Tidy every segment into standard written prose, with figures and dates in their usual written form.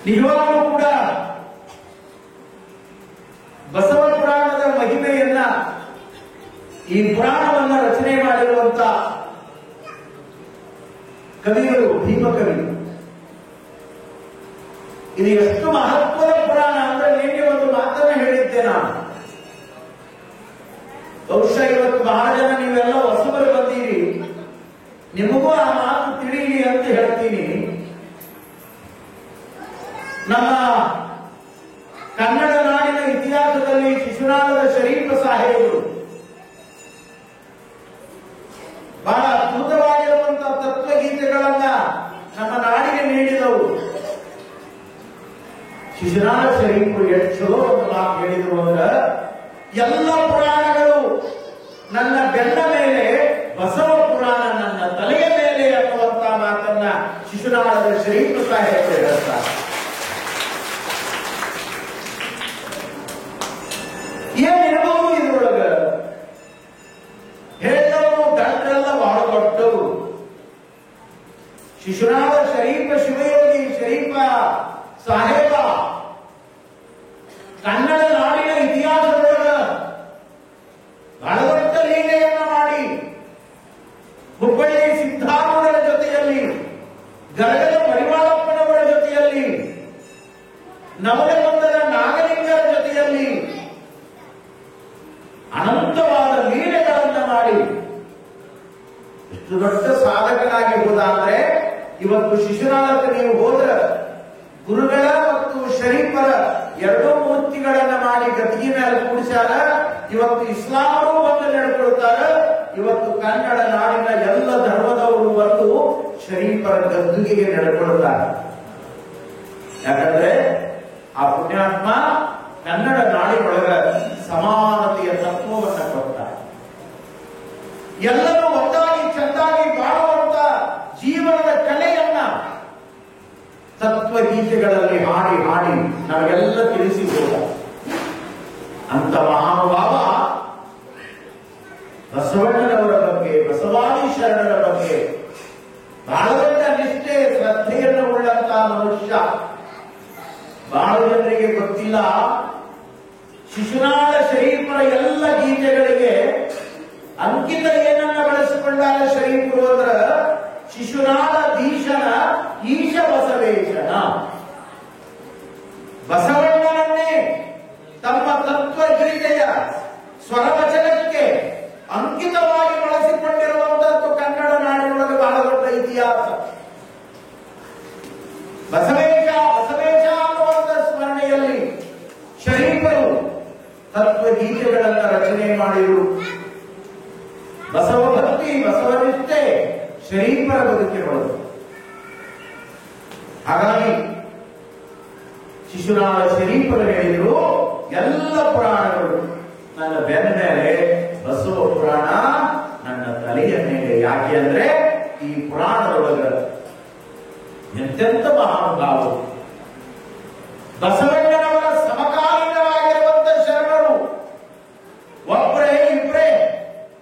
ನಿಜವಾಗೂ ಕೂಡ ಬಸವ ಪುರಾಣದ ಮಹಿಮೆಯನ್ನ, ಈ ಪುರಾಣವನ್ನ ರಚನೆ ಮಾಡಿರುವಂತ ಕವಿಗಳು ಭೀಮಕವಿ. ಇದು ಎಷ್ಟು ಮಹತ್ವದ ಪುರಾಣ ಅಂದ್ರೆ ನಿನ್ನೆ ಒಂದು ಮಾತನ್ನ ಹೇಳಿದ್ದೆ ನಾನು. ಬಹುಶಃ ಇವತ್ತು ಬಹಳ ಜನ ನೀವೆಲ್ಲ ಹೊಸಬರು ಬಂದೀರಿ, ನಿಮಗೂ ಆ ಮಾತು ತಿಳಿಯಲಿ ಅಂತ ಹೇಳ್ತೀನಿ. ನಮ್ಮ ಕನ್ನಡ ನಾಡಿನ ಇತಿಹಾಸದಲ್ಲಿ ಶಿಶುನಾಳದ ಶರೀಫ ಸಾಹೇಬರು ಬಹಳ ಅದ್ಭುತವಾಗಿರುವಂತಹ ತತ್ವಗೀತೆಗಳನ್ನ ನಮ್ಮ ನಾಡಿಗೆ ನೀಡಿದವು. ಶಿಶುನಾಳ ಶರೀಫರು ಎಷ್ಟು ಚಲೋ ಒಂದು ಮಾತು ಹೇಳಿದ್ರು ಅಂದ್ರೆ, ಎಲ್ಲ ಪುರಾಣಗಳು ನನ್ನ ಬೆನ್ನ ಮೇಲೆ, ಬಸವ ಪುರಾಣ ನನ್ನ ತಲೆಯ ಮೇಲೆ ಅನ್ನುವಂತಹ ಮಾತನ್ನ ಶಿಶುನಾಳದ ಶರೀಫ ಸಾಹೇಬರು ಹೇಳ್ತಾರೆ. ಏನಿರಬಹುದು ಇದ್ರೊಳಗ? ಹೇಳಿದವರು ದಂಡ್ರೆಲ್ಲ ಬಹಳ ದೊಡ್ಡವು. ಶಿಶುನಾಳ ಶರೀಫ ಶಿವಯೋಗಿ ಶರೀಫ ಸಾಹೇಬ ಕನ್ನಡ ನಾಡಿನ ಇತಿಹಾಸದೊಳಗ ಬಹಳ ದೊಡ್ಡ ಲೀಲೆಯನ್ನ ಮಾಡಿ ಹುಬ್ಬಳ್ಳಿ ಸಿದ್ಧಾರೂಢರ ಜೊತೆಯಲ್ಲಿ, ಗರಗದ ಪರಿವಾಳಪ್ಪನವರ ಜೊತೆಯಲ್ಲಿ, ನವಲಗುಂದದ ನಾಗಲಿಂಗರ ಜೊತೆಯಲ್ಲಿ ಅನಂತವಾದ ಲೀಲೆಗಳನ್ನ ಮಾಡಿ ಎಷ್ಟು ದೊಡ್ಡ ಸಾಧಕನಾಗಿ ಹೋದ ಅಂದ್ರೆ, ಇವತ್ತು ಶಿಶುನಾಳಕ್ಕೆ ನೀವು ಹೋದ್ರ ಗುರುಗಳ ಮತ್ತು ಶರೀಫರ ಎರಡೂ ಮೂರ್ತಿಗಳನ್ನ ಮಾಡಿ ಗದ್ದಿಗೆ ಮೇಲೆ ಕೂಡಿಸ್ಯಾರ. ಇವತ್ತು ಇಸ್ಲಾಮರು ಬಂದು ನಡ್ಕೊಳ್ತಾರ. ಇವತ್ತು ಕನ್ನಡ ನಾಡಿನ ಎಲ್ಲ ಧರ್ಮದವರು ಬಂದು ಶರೀಫರ ಗದ್ದುಗೆಗೆ ನಡ್ಕೊಳ್ತಾರೆ. ಯಾಕಂದ್ರೆ ಆ ಪುಣ್ಯಾತ್ಮ ಕನ್ನಡ ನಾಡಿನೊಳಗ ಸಮಾನತೆಯ ತತ್ವವನ್ನು ಕೊಡ್ತಾರೆ. ಎಲ್ಲರೂ ಒಂದಾಗಿ ಚೆಂದಾಗಿ ಬಾಳುವಂತ ಜೀವನದ ಕಲೆಯನ್ನ ತತ್ವಗೀತೆಗಳಲ್ಲಿ ಹಾಡಿ ಹಾಡಿ ನಾವೆಲ್ಲ ತಿಳಿಸಿ ಹೋದ ಅಂತ ಮಹಾನುಭಾವ ಬಸವಣ್ಣನವರ ಬಗ್ಗೆ, ಬಸವಾದಿ ಶರಣರ ಬಗ್ಗೆ ಬಹಳ ದೊಡ್ಡ ನಿಷ್ಠೆ, ಶ್ರದ್ಧೆಯನ್ನು ಉಳ್ಳಂತಹ ಮನುಷ್ಯ. ಬಹಳ ಜನರಿಗೆ ಗೊತ್ತಿಲ್ಲ, ಶಿಶುನಾಳ ಶರೀಫರ ಎಲ್ಲ ಗೀತೆಗಳಿಗೆ ಅಂಕಿತ ಏನನ್ನ ಬಳಸಿಕೊಂಡಾಗ ಶರೀಫರು ಅಂದ್ರ ಶಿಶುನಾಳ ದೀಶನ ಈಶ ಬಸವೇಶನ. ಬಸವಣ್ಣನನ್ನೇ ತಮ್ಮ ತತ್ವಗೀತೆಯ ಸ್ವರವಚನಕ್ಕೆ ಅಂಕಿತವಾಗಿ ಬಳಸಿಕೊಂಡಿರುವಂತದ್ದು ಕನ್ನಡ ನಾಡಿನೊಳಗೆ ಬಹಳ ದೊಡ್ಡ ಇತಿಹಾಸ. ಬಸವೇಶ ಬಸವೇಶ ಅನ್ನುವಂತ ಸ್ಮರಣೆಯಲ್ಲಿ ಶರೀಫರು ತತ್ವಗೀತೆಗಳನ್ನು ರಚನೆ ಮಾಡಿದರು. ಬಸವ ಭಕ್ತಿ, ಬಸವನಿಷ್ಠೆ ಶರೀಫರ ಬದುಕಿರುವುದು. ಹಾಗಾಗಿ ಶಿಶುನಾಳ ಶರೀಫರು ಹೇಳಿದರು, ಎಲ್ಲ ಪುರಾಣಗಳು ನನ್ನ ಬೆನ್ನ ಮೇಲೆ, ಬಸವ ಪುರಾಣ ನನ್ನ ತಲೆಯ ಮೇಲೆ. ಯಾಕೆ ಅಂದ್ರೆ ಈ ಪುರಾಣದೊಳಗ ಎಂತೆಂಥ ಮಹಾನುಭಾವರು, ಬಸವಣ್ಣನವರ ಸಮಕಾಲೀನವಾಗಿರುವಂತ ಶರಣರು ಒಬ್ಬರೇ ಇಬ್ಬರೇ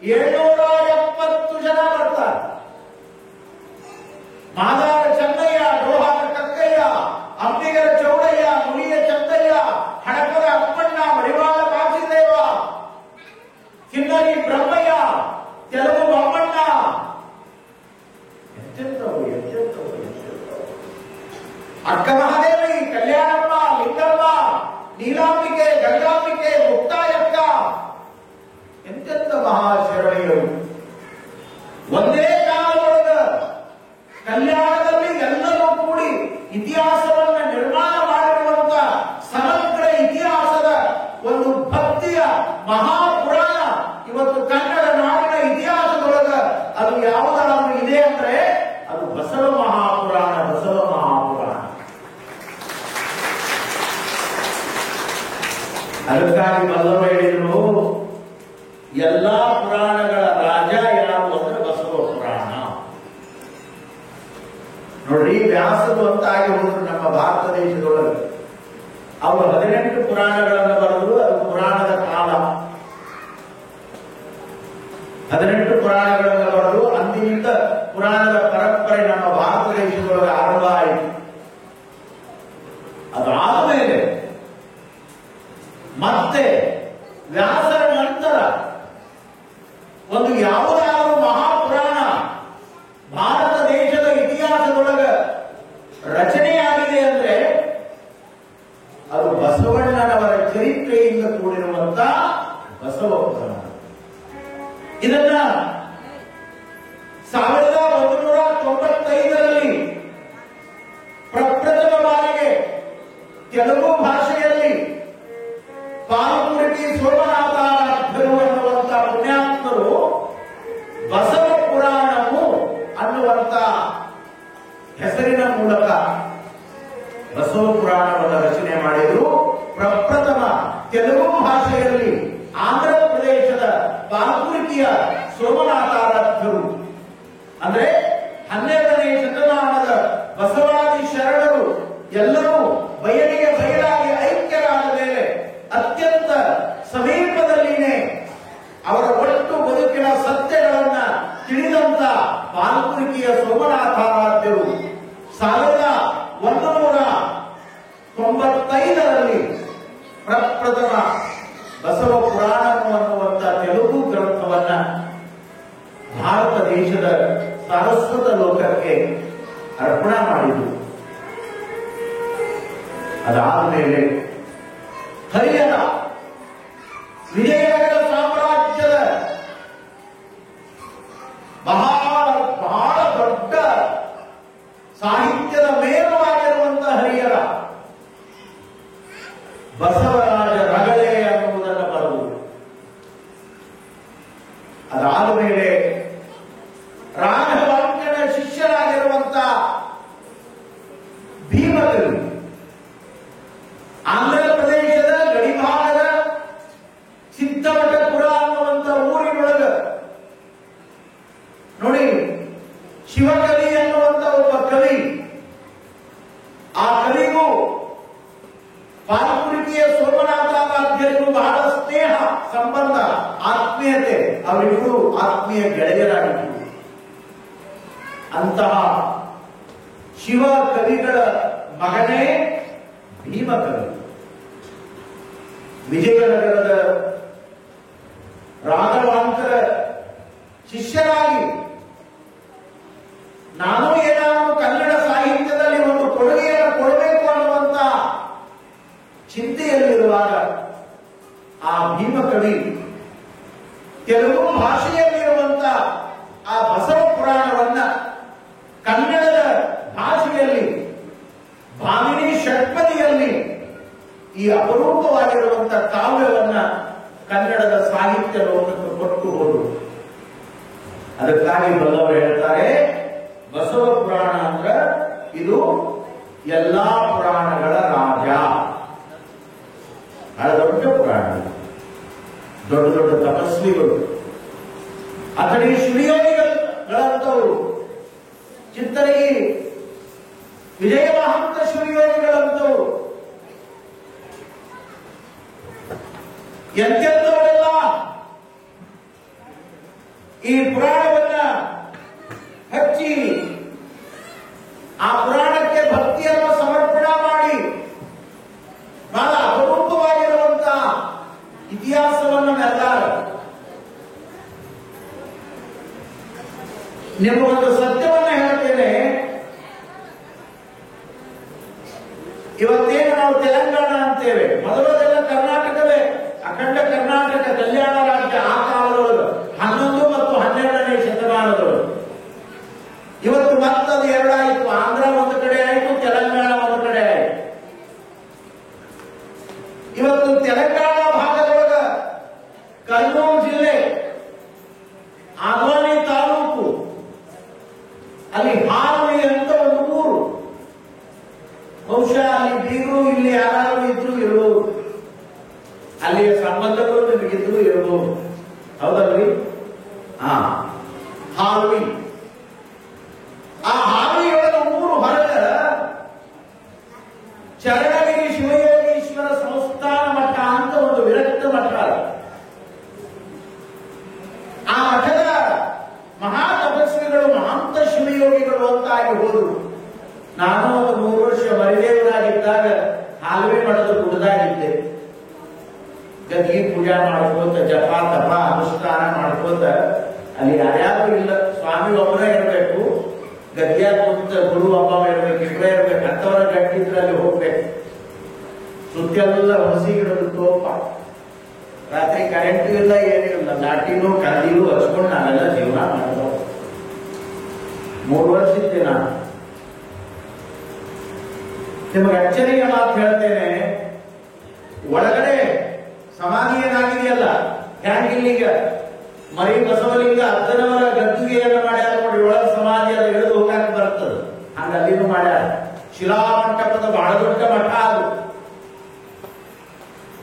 770 ಜನ ಬರ್ತಾರೆ. ಮಾದಾರ ಚೆನ್ನಯ್ಯ, ಡೋಹಾರ ಕಕ್ಕಯ್ಯ, ಅಂಬಿಗರ ಚೌಡಯ್ಯ, ಮುನಿಯ ಚಂದಯ್ಯ, ಹಡಪದ ಅಪ್ಪಣ್ಣ, ಮಡಿವಾಳ ಕಾಶಿದೇವ, ಕಿನ್ನರಿ ಬ್ರಹ್ಮಯ್ಯ, ತೆಲುಗು ಬೊಮ್ಮಣ್ಣ, ಎಂತೆಂಥವು ಎಂತೆಂಥವು ಎಂತೆಂಥವು. ಅಕ್ಕ ಮಹಾದೇವಿ, ಕಲ್ಯಾಣಮ್ಮ, ಲಿಂಗಮ್ಮ, ನೀಲಾಂಬಿಕೆ, ಗಂಗಾಂಬಿಕೆ, ಮುಕ್ತಾಯಕ್ಕ, ಎಂತೆಂಥ ಮಹಾಶರಣೆಯರು. ಒಂದೇ ಕಾಲದೊಳಗ ಕಲ್ಯಾಣದಲ್ಲಿ ಎಲ್ಲರೂ ಕೂಡಿ ಇತಿಹಾಸವನ್ನು ನಿರ್ಮಾಣ ಮಾಡಿರುವಂತ ಸಮಗ್ರ ಇತಿಹಾಸದ ಒಂದು ಭಕ್ತಿಯ ಮಹಾಪುರಾಣ ಇವತ್ತು ಕನ್ನಡ ನಾಡಿನ ಇತಿಹಾಸದೊಳಗ ಅದು ಯಾವುದಾದ್ರೂ ಇದೆ ಅಂದ್ರೆ ಅದು ಬಸವ ಮಹಾಪುರಾಣ, ಬಸವ ಮಹಾಪುರಾಣ. ಅದಕ್ಕಾಗಿ ಬಲ್ಲವ ಹೇಳಿದ್ರು, ಎಲ್ಲಾ ಪುರಾಣಗಳ ರಾಜ ಯಾರು ಅಂದ್ರೆ ಬಸವ ಪುರಾಣ. ನೋಡ್ರಿ, ವ್ಯಾಸರು ಅಂತ ಆಗಿ ಹೋದ್ರು ನಮ್ಮ ಭಾರತ ದೇಶದೊಳಗೆ. ಅವರು 18 ಪುರಾಣಗಳನ್ನು ಬರೆದ್ರು. ಅದು ಪುರಾಣದ ಕಾಲ. 18 ಪುರಾಣಗಳನ್ನು ಬರೆದು ಅಂದಿನಿಂದ ಪುರಾಣದ ಪರಂಪರೆ ನಮ್ಮ ಭಾರತ ದೇಶದೊಳಗೆ ಆರಂಭ ಆಯಿತು. ಮತ್ತೆ ವ್ಯಾಸರ ನಂತರ ಒಂದು ಯಾವುದಾದರೂ ಮಹಾಪುರಾಣ ಭಾರತ ದೇಶದ ಇತಿಹಾಸದೊಳಗ ರಚನೆಯಾಗಿದೆ ಅಂದ್ರೆ ಅದು ಬಸವಣ್ಣನವರ ಚರಿತ್ರೆಯಿಂದ ಕೂಡಿರುವಂತ ಬಸವ ಪುರಾಣ. ಇದನ್ನ 1995ರಲ್ಲಿ ಪ್ರಪ್ರಥಮ ಬಾರಿಗೆ ತೆಲುಗು ಭಾಷೆಯಲ್ಲಿ ಪಾಲ್ಕುರಿಟಿ ಸೋಮನಾಥಾರಾಧ್ಯರು ಅನ್ನುವಂತ ಪುಣ್ಯಾತ್ಮರು ಬಸವ ಪುರಾಣವು ಅನ್ನುವಂತ ಹೆಸರಿನ ಮೂಲಕ ಬಸವ ಪುರಾಣವನ್ನು ರಚನೆ ಮಾಡಿದ್ರು. ಪ್ರಪ್ರಥಮ ತೆಲುಗು ಭಾಷೆಯಲ್ಲಿ ಆಂಧ್ರ ಪ್ರದೇಶದ ಪಾಲ್ಕುರಿಟಿಯ ಸೋಮನಾಥಾರಾಧ್ಯರು ಅಂದ್ರೆ 12ನೇ ಶತಮಾನದ ಬಸವಾದಿ ಶರಣರು ಎಲ್ಲರೂ ಬಯಲಿಗೆ ಬಯಲಾಗಿ ಐಕ್ಯರಾದ ಮೇಲೆ ಅತ್ಯಂತ ಸಮೀಪದಲ್ಲಿನೇ ಅವರ ಒಟ್ಟು ಬದುಕಿನ ಸತ್ಯಗಳನ್ನ ತಿಳಿದಂತ ಪಾಲ್ಕುರಿಟಿಯ ಸೋಮನಾಥಾರಾಧ್ಯರು 1195ರಲ್ಲಿ ಪ್ರಪ್ರಥಮ ಬಸವ ಪುರಾಣ ಅನ್ನುವಂತ ತೆಲುಗು ಗ್ರಂಥವನ್ನ ಭಾರತ ದೇಶದ ಸಾರಸ್ವತ ಲೋಕಕ್ಕೆ ಅರ್ಪಣೆ ಮಾಡಿದರು. ಅದಾದ ಮೇಲೆ ಹರಿಹರ ವಿಜಯನಗರ ಸಾಮ್ರಾಜ್ಯದ ಬಹಳ ದೊಡ್ಡ ಸಾಹಿತ್ಯದ ಮೇಲವಾಗಿರುವಂತಹ ಹರಿಹರ ಬಸವರಾಜ ರಗಳೆ ಅನ್ನುವುದನ್ನು ಬರೆದು, ಅದಾದ ಮೇಲೆ ರಾಘವಾಂಕನ ಶಿಷ್ಯರಾಗಿರುವಂತಹ ಭೀಮಕವಿ ಆಂಧ್ರ ಪ್ರದೇಶದ ಗಡಿಭಾಗದ ಸಿದ್ದವಟಪುರ ಅನ್ನುವಂತ ಊರಿನೊಳಗ ನೋಡಿ ಶಿವಕವಿ ಅನ್ನುವಂತ ಒಬ್ಬ ಕವಿ, ಆ ಕವಿಗೂ ಪಾಲ್ಕುರಿಟಿಯ ಸೋಮನಾಥಾರಾಧ್ಯರಿಗೂ ಬಹಳ ಸ್ನೇಹ ಸಂಬಂಧ, ಆತ್ಮೀಯತೆ, ಅವರಿಬ್ಬರು ಆತ್ಮೀಯ ಗೆಳೆಯರಾಗಿದ್ದರು. ಅಂತಹ ಶಿವ ಕವಿಗಳ ಮಗನೇ ಭೀಮಕವಿ. ವಿಜಯನಗರದ ರಾಘವಾಂಕರ ಶಿಷ್ಯರಾಗಿ ನಾನು ಏನಾದರೂ ಕನ್ನಡ ಸಾಹಿತ್ಯದಲ್ಲಿ ಒಂದು ಕೊಡುಗೆಯನ್ನು ಕೊಡಬೇಕು ಅನ್ನುವಂತ ಚಿಂತೆಯಲ್ಲಿರುವಾಗ ಆ ಭೀಮಕವಿ ತೆಲುಗು ಭಾಷೆಯಲ್ಲಿರುವಂತ ಆ ಬಸವ ಪುರಾಣವನ್ನ ಕನ್ನಡದ ಭಾಷೆಯಲ್ಲಿ ಭಾಮಿನಿ ಷಟ್ಪದಿಯಲ್ಲಿ ಈ ಅಪರೂಪವಾಗಿರುವಂತಹ ಕಾವ್ಯವನ್ನ ಕನ್ನಡದ ಸಾಹಿತ್ಯ ಲೋಕಕ್ಕೆ ಕೊಟ್ಟು ಹೋದರು. ಅದಕ್ಕಾಗಿ ಬಲ್ಲವರು ಹೇಳ್ತಾರೆ, ಬಸವ ಪುರಾಣ ಅಂದ್ರೆ ಇದು ಎಲ್ಲಾ ಪುರಾಣಗಳ ರಾಜ. ಬಹಳ ದೊಡ್ಡ ಪುರಾಣ, ದೊಡ್ಡ ದೊಡ್ಡ ತಪಸ್ವಿಗಳು, ಅಥಣಿ ಶ್ರೀಯೋಗಿಗಳಂತವರು, ಚಿತ್ತರಗಿ ವಿಜಯ ಮಹಾಂತ ಶ್ರೀಯೋಗಿಗಳಂತವರು, ಎಂತೆಂಥವರೆಲ್ಲ ಈ ಪುರಾಣವನ್ನ ಹಚ್ಚಿ ಆ ಪುರಾಣಕ್ಕೆ ಭಕ್ತಿಯನ್ನು ಸಮರ್ಪಣೆ ಮಾಡಿ ಬಹಳ ಅಪರೂಪವಾಗಿರುವಂತಹ ಇತಿಹಾಸವನ್ನು ಮೆರೆದಾರ. ನಿಮಗೊಂದು ಸತ್ಯವನ್ನ ಹೇಳ್ತೇನೆ. ಇವತ್ತೇನು ನಾವು ತೆಲಂಗಾಣ ಅಂತೇವೆ, ಮೊದಲದೆಲ್ಲ ಕರ್ನಾಟಕವೇ, ಅಖಂಡ ಕರ್ನಾಟಕ ಕಲ್ಯಾಣ ರಾಜ್ಯ. ಆ ಕಾಲದೊಳಗೆ 11 ಮತ್ತು 12ನೇ ಶತಮಾನದೊಳಗೆ. ಇವತ್ತು ಮತ್ತದು ಎರಡಾಯಿತು, ಆಂಧ್ರ ಒಂದು ಕಡೆ ಆಯಿತು, ತೆಲಂಗಾಣ ಒಂದು ಕಡೆ ಆಯಿತು. ಇವತ್ತು ತೆಲಂಗಾಣ ಭಾಗದೊಳಗ ಕರ್ನೂಲು ಜಿಲ್ಲೆ ಆದ್ವಾನಿ ತಾಲೂಕು ಅಲ್ಲಿ ಹಾರ್ವಿ ಅಂತ ಒಂದು ಊರು, ಬಹುಶಃ ಅಲ್ಲಿ ಬೀಗರು ಇಲ್ಲಿ ಯಾರು ಇದ್ರು ಇರಬಹುದು, ಅಲ್ಲಿಯ ಸಂಬಂಧಗಳು ನಿಮಗಿದ್ರು ಇರಬಹುದು, ಹೌದಲ್ರಿ? ಹಾರ್ವಿ. ಆ ಹಾರ್ವಿಯೊಳಗ ಊರು ಹೊರಗ ಚರಣಗಿರಿ ಶಿವಯೋಗೀಶ್ವರ ಸಂಸ್ಥಾನ ಮಠ ಅಂತ ಒಂದು ವಿರಕ್ತ ಮಠ. ಆ ಮಠದ ಮಹಾ ತಪಸ್ವಿಗಳು ಮಹಾಂತ ಶಿವಯೋಗಿಗಳು ಅಂತಾಗಿ ಹೋದರು. ನಾನು ಒಂದು 3 ವರ್ಷ ಮರಿದೇವರಾಗಿದ್ದಾಗ ಹಾಲ್ವೆ ಮಠದ ಗುಡ್ದಾಗಿದ್ದೆ. ಗದ್ಗಿ ಪೂಜಾ ಮಾಡ್ಕೋತ ಜಪ ತಪ ಅನುಷ್ಠಾನ ಮಾಡ್ಕೋತ ಅಲ್ಲಿ ಯಾರ್ಯಾರು ಇಲ್ಲ, ಸ್ವಾಮಿ ಒಬ್ಬರೇ ಇರಬೇಕು, ಗದ್ಯಾಗ ಕುಂತ ಗುರು ಒಬ್ಬ ಇರ್ಬೇಕು, ಇಬ್ಬರೇ ಇರ್ಬೇಕು, ಅಂತವರ ಗಟ್ಟಿದ್ರಲ್ಲಿ ಹೋಗ್ಬೇಕು. ಸುತ್ತೆಲ್ಲ ಹೊಸಿ ಗಿಡದ ತೋಪ, ರಾತ್ರಿ ಕರೆಂಟ್ ಇಲ್ಲ, ಏನೂ ಇಲ್ಲ, ಲಾಟಿನೂ ಕಂದಿಲು ಹಚ್ಕೊಂಡು ನಾವೆಲ್ಲ ಜೀವನ ಮಾಡಿದವು. 3 ವರ್ಷ ಇದ್ದೆ ನಾನು. ನಿಮಗೆ ಅಚ್ಚರಿಯ ಮಾತು ಹೇಳ್ತೇನೆ, ಒಳಗಡೆ ಸಮಾಧಿ ಏನಾಗಿದೆಯಲ್ಲ, ಹ್ಯಾಂಗಿಲ್ಲೀಗ ಮರಿ ಬಸವಲಿಂಗ ಅರ್ಧನವರ ಗದ್ದುಗೆಯನ್ನು ಮಾಡ್ಯಾರ ನೋಡಿ, ಒಳಗ ಸಮಾಧಿ ಅದು ಇಳಿದು ಹೋಗಕ್ಕೆ ಬರ್ತದೆ, ಹಂಗ ಅಲ್ಲಿನೂ ಮಾಡ್ಯಾರ. ಶಿಲಾಮಂಟಪದ ಬಹಳ ದೊಡ್ಡ ಮಠ ಅದು.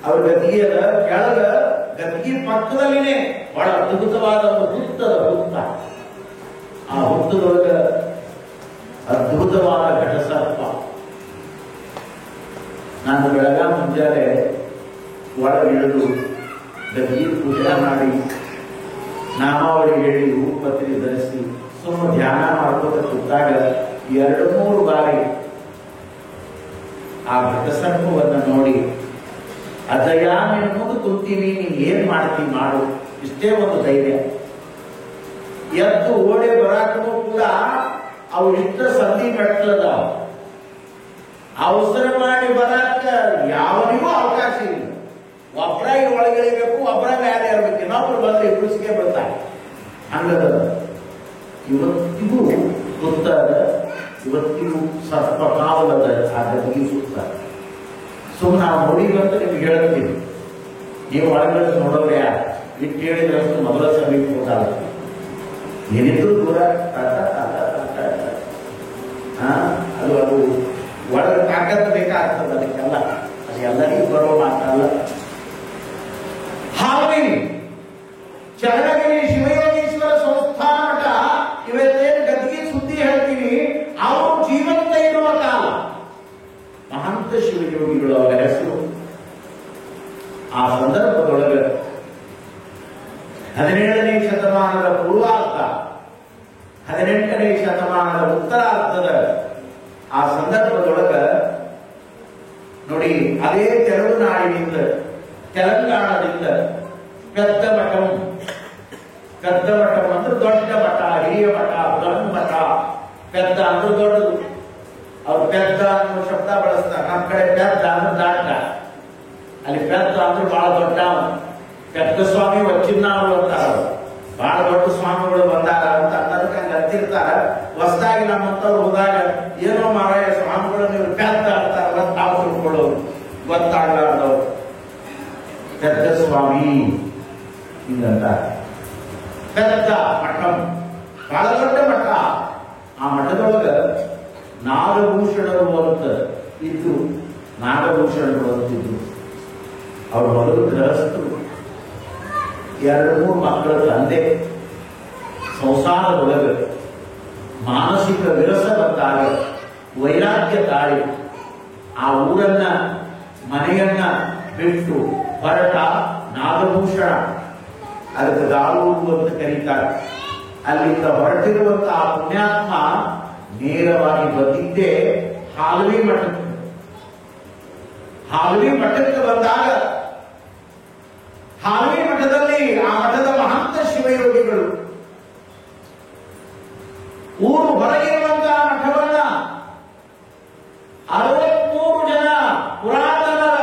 ಅವ್ರ ಗದ್ದಿಗೆದ ಕೆಳಗ ಗದ್ದಿಗೆ ಪಕ್ಕದಲ್ಲಿನೇ ಬಹಳ ಅದ್ಭುತವಾದ ಒಂದು ಹುತ್ತದ ಹುತ್ತ. ಆ ಹುತ್ತದೊಳಗ ಅದ್ಭುತವಾದ ಘಟಸರ್ಪ. ನಾನು ಬೆಳಗಾವಿ ಮುಂಜಾನೆ ಒಳಗಿಳಿದು ಗದ್ದಿಗೆ ಪೂಜೆ ಮಾಡಿ ನಾಮಾವಳಿ ಹೇಳಿ ಹೂಪತ್ರಿ ಧರಿಸಿ ಸುಮ್ಮನೆ ಧ್ಯಾನ ಮಾಡ್ಕೋತ ಕೂತಾಗ 2-3 ಬಾರಿ ಆ ಘಟಸರ್ಪವನ್ನು ನೋಡಿ, ಅದಯ್ಯ ನೀನು ಮುಂದೆ ಕುಂತೀನಿ, ನೀನ್ ಏನ್ ಮಾಡ್ತೀನಿ ಮಾಡು, ಇಷ್ಟೇ ಒಂದು ಧೈರ್ಯ. ಎದ್ದು ಓಡೆ ಬರಾಕೂ ಕೂಡ ಅವು ಇಷ್ಟ ಸಂಧಿ ಮೆಟ್ಲದ, ಅವಸರ ಮಾಡಿ ಬರಾಕ ಯಾವನಿಗೂ ಅವಕಾಶ ಇಲ್ಲ. ಒಬ್ಬರಾಗಿ ಒಳಗಿಳಿಬೇಕು, ಒಬ್ಬರಾಗ ಯಾರೇ ಇರ್ಬೇಕು, ಇನ್ನೊಬ್ರು ಬಂದ್ರೆ ಇಬ್ಬರಿಸಿಗೆ ಬರ್ತಾರೆ. ಹಂಗದ ಇವತ್ತಿಗೂ ಸುತ್ತಾದ, ಇವತ್ತಿಗೂ ಸರ್ಪ ಕಾವಲದ ಆ ಗದ್ದಿಗೆ ಸುತ್ತ. ಸುಮ್ಮನೆ ನಾವು ನೋಡಿವಂತ ನಿಮ್ಗೆ ಹೇಳ್ತೀವಿ, ನೀವು ಒಳಗಡೆ ನೋಡೋರೆ ಯಾರು ಇಟ್ಟು ಹೇಳಿದ್ರಷ್ಟು ಮೊದಲ ಸಮೀಪ ಹೋದಾಗ ಏನಿದ್ರು ದೂರ ಅದು ಅದು ಒಳಗೆ ತಾಕತ್ತು ಬೇಕಾಗ್ತದೆ ಅದಕ್ಕೆಲ್ಲ. ಅದು ಎಲ್ಲರಿಗೂ ಬರೋ ಮಾತಲ್ಲ. ಹಾವೇರಿ ಚನ್ನಗಿರಿ ಶಿವಯೋಗೀಶ್ವರ ಸಂಸ್ಥಾನ ಮಠ ಇವತ್ತೇನು ಗದ್ದಿಗೆ ಸುದ್ದಿ ಹೇಳ್ತೀವಿ, ಅವರು ಜೀವಂತ ಇರುವ ಕಾಲ ಮಹಂತ ಶಿವಯೋಗಿಗಳು ಅವರ ಹೆಸರು. ಆ ಸಂದರ್ಭದೊಳಗೆ 17ನೇ ಶತಮಾನದ ಪೂರ್ವಾರ್ಧ, 18ನೇ ಶತಮಾನದ ಉತ್ತರಾರ್ಧದ ಆ ಸಂದರ್ಭದೊಳಗ ನೋಡಿ, ಅದೇ ತೆಲುಗುನಾಡಿನಿಂದ, ತೆಲಂಗಾಣದಿಂದ ಪೆದ್ದ ಮಠಂ ಅಂದ್ರೆ ದೊಡ್ಡ ಮಠ, ಹಿರಿಯ ಮಠ, ಬ್ರಹ್ಮ ಮಠ. ಪೆದ್ದ ಅಂದ್ರೆ ದೊಡ್ಡದು. ಅವ್ರು ಪೆದ್ದ ಅನ್ನೋ ಶಬ್ದ ಬಳಸ್ತಾರೆ. ನಮ್ಮ ಕಡೆ ಪೆದ್ದ ಅಂದ್ರೆ ದಾಟ, ಅಲ್ಲಿ ಪೆದ್ದ ಅಂದ್ರೆ ಬಹಳ ದೊಡ್ಡ. ಪೆದ್ದ ಸ್ವಾಮಿ ವಚ್ಚಿನ್ನಾರು ಅಂತಾರ, ಬಹಳ ದೊಡ್ಡ ಸ್ವಾಮಿಗಳು ಬಂದಾರ ಅಂತ ಅನ್ನೋದಕ್ಕೆ ಹಂಗ ಅಂತಿರ್ತಾರ. ಹೊಸದಾಗಿ ನಮ್ಮಂತವ್ರು ಹೋದಾಗ ಏನೋ ಮಾರಾಯ ಸ್ವಾಮಿಗಳು ನೀವು ಪೆದ್ದ ಅಂತಾರಲ್ಲ, ತಾವು ತಿಳ್ಕೊಳ್ಳೋರು, ಗೊತ್ತಾಗಲಾರ್ದವ್ರು ಪೆದ್ದ ಸ್ವಾಮಿ ಹಿಂಗಂತ. ಪೆದ್ದ ಮಠಂ ಬಹಳ ದೊಡ್ಡ ಮಠ. ಆ ಮಠದೊಳಗ ನಾಗಭೂಷಣರು ಅಂತ ಇದ್ದು, ನಾಗಭೂಷಣರು ಅಂತಿದ್ರು. ಅವ್ರ ಮೊದಲು ಗೃಹಸ್ಥರು, 2-3 ಮಕ್ಕಳ ತಂದೆ. ಸಂಸಾರದೊಳಗೆ ಮಾನಸಿಕ ವಿರಸ ಬಂದಾಗ ವೈರಾಗ್ಯ ತಾಳಿ ಆ ಊರನ್ನ ಮನೆಯನ್ನ ಬಿಟ್ಟು ಹೊರಟ ನಾಗಭೂಷಣ, ಅದಕ್ಕೆ ಗಾಳೂರು ಅಂತ ಕರೀತಾರೆ. ಅಲ್ಲಿಂದ ಹೊರಟಿರುವಂತಹ ಆ ಪುಣ್ಯಾತ್ಮ ನೇರವಾಗಿ ಬಂದಿದ್ದೇ ಹಾಲ್ವಿ ಮಠಕ್ಕೆ. ಹಾಲ್ವಿ ಮಠಕ್ಕೆ ಬಂದಾಗ ಹಾಲ್ವಿ ಮಠದಲ್ಲಿ ಆ ಮಠದ ಮಹಂತ ಶಿವಯೋಗಿಗಳು ಊರು ಹೊರಗಿರುವಂತಹ ಮಠವನ್ನ 63 ಜನ ಪುರಾತನರ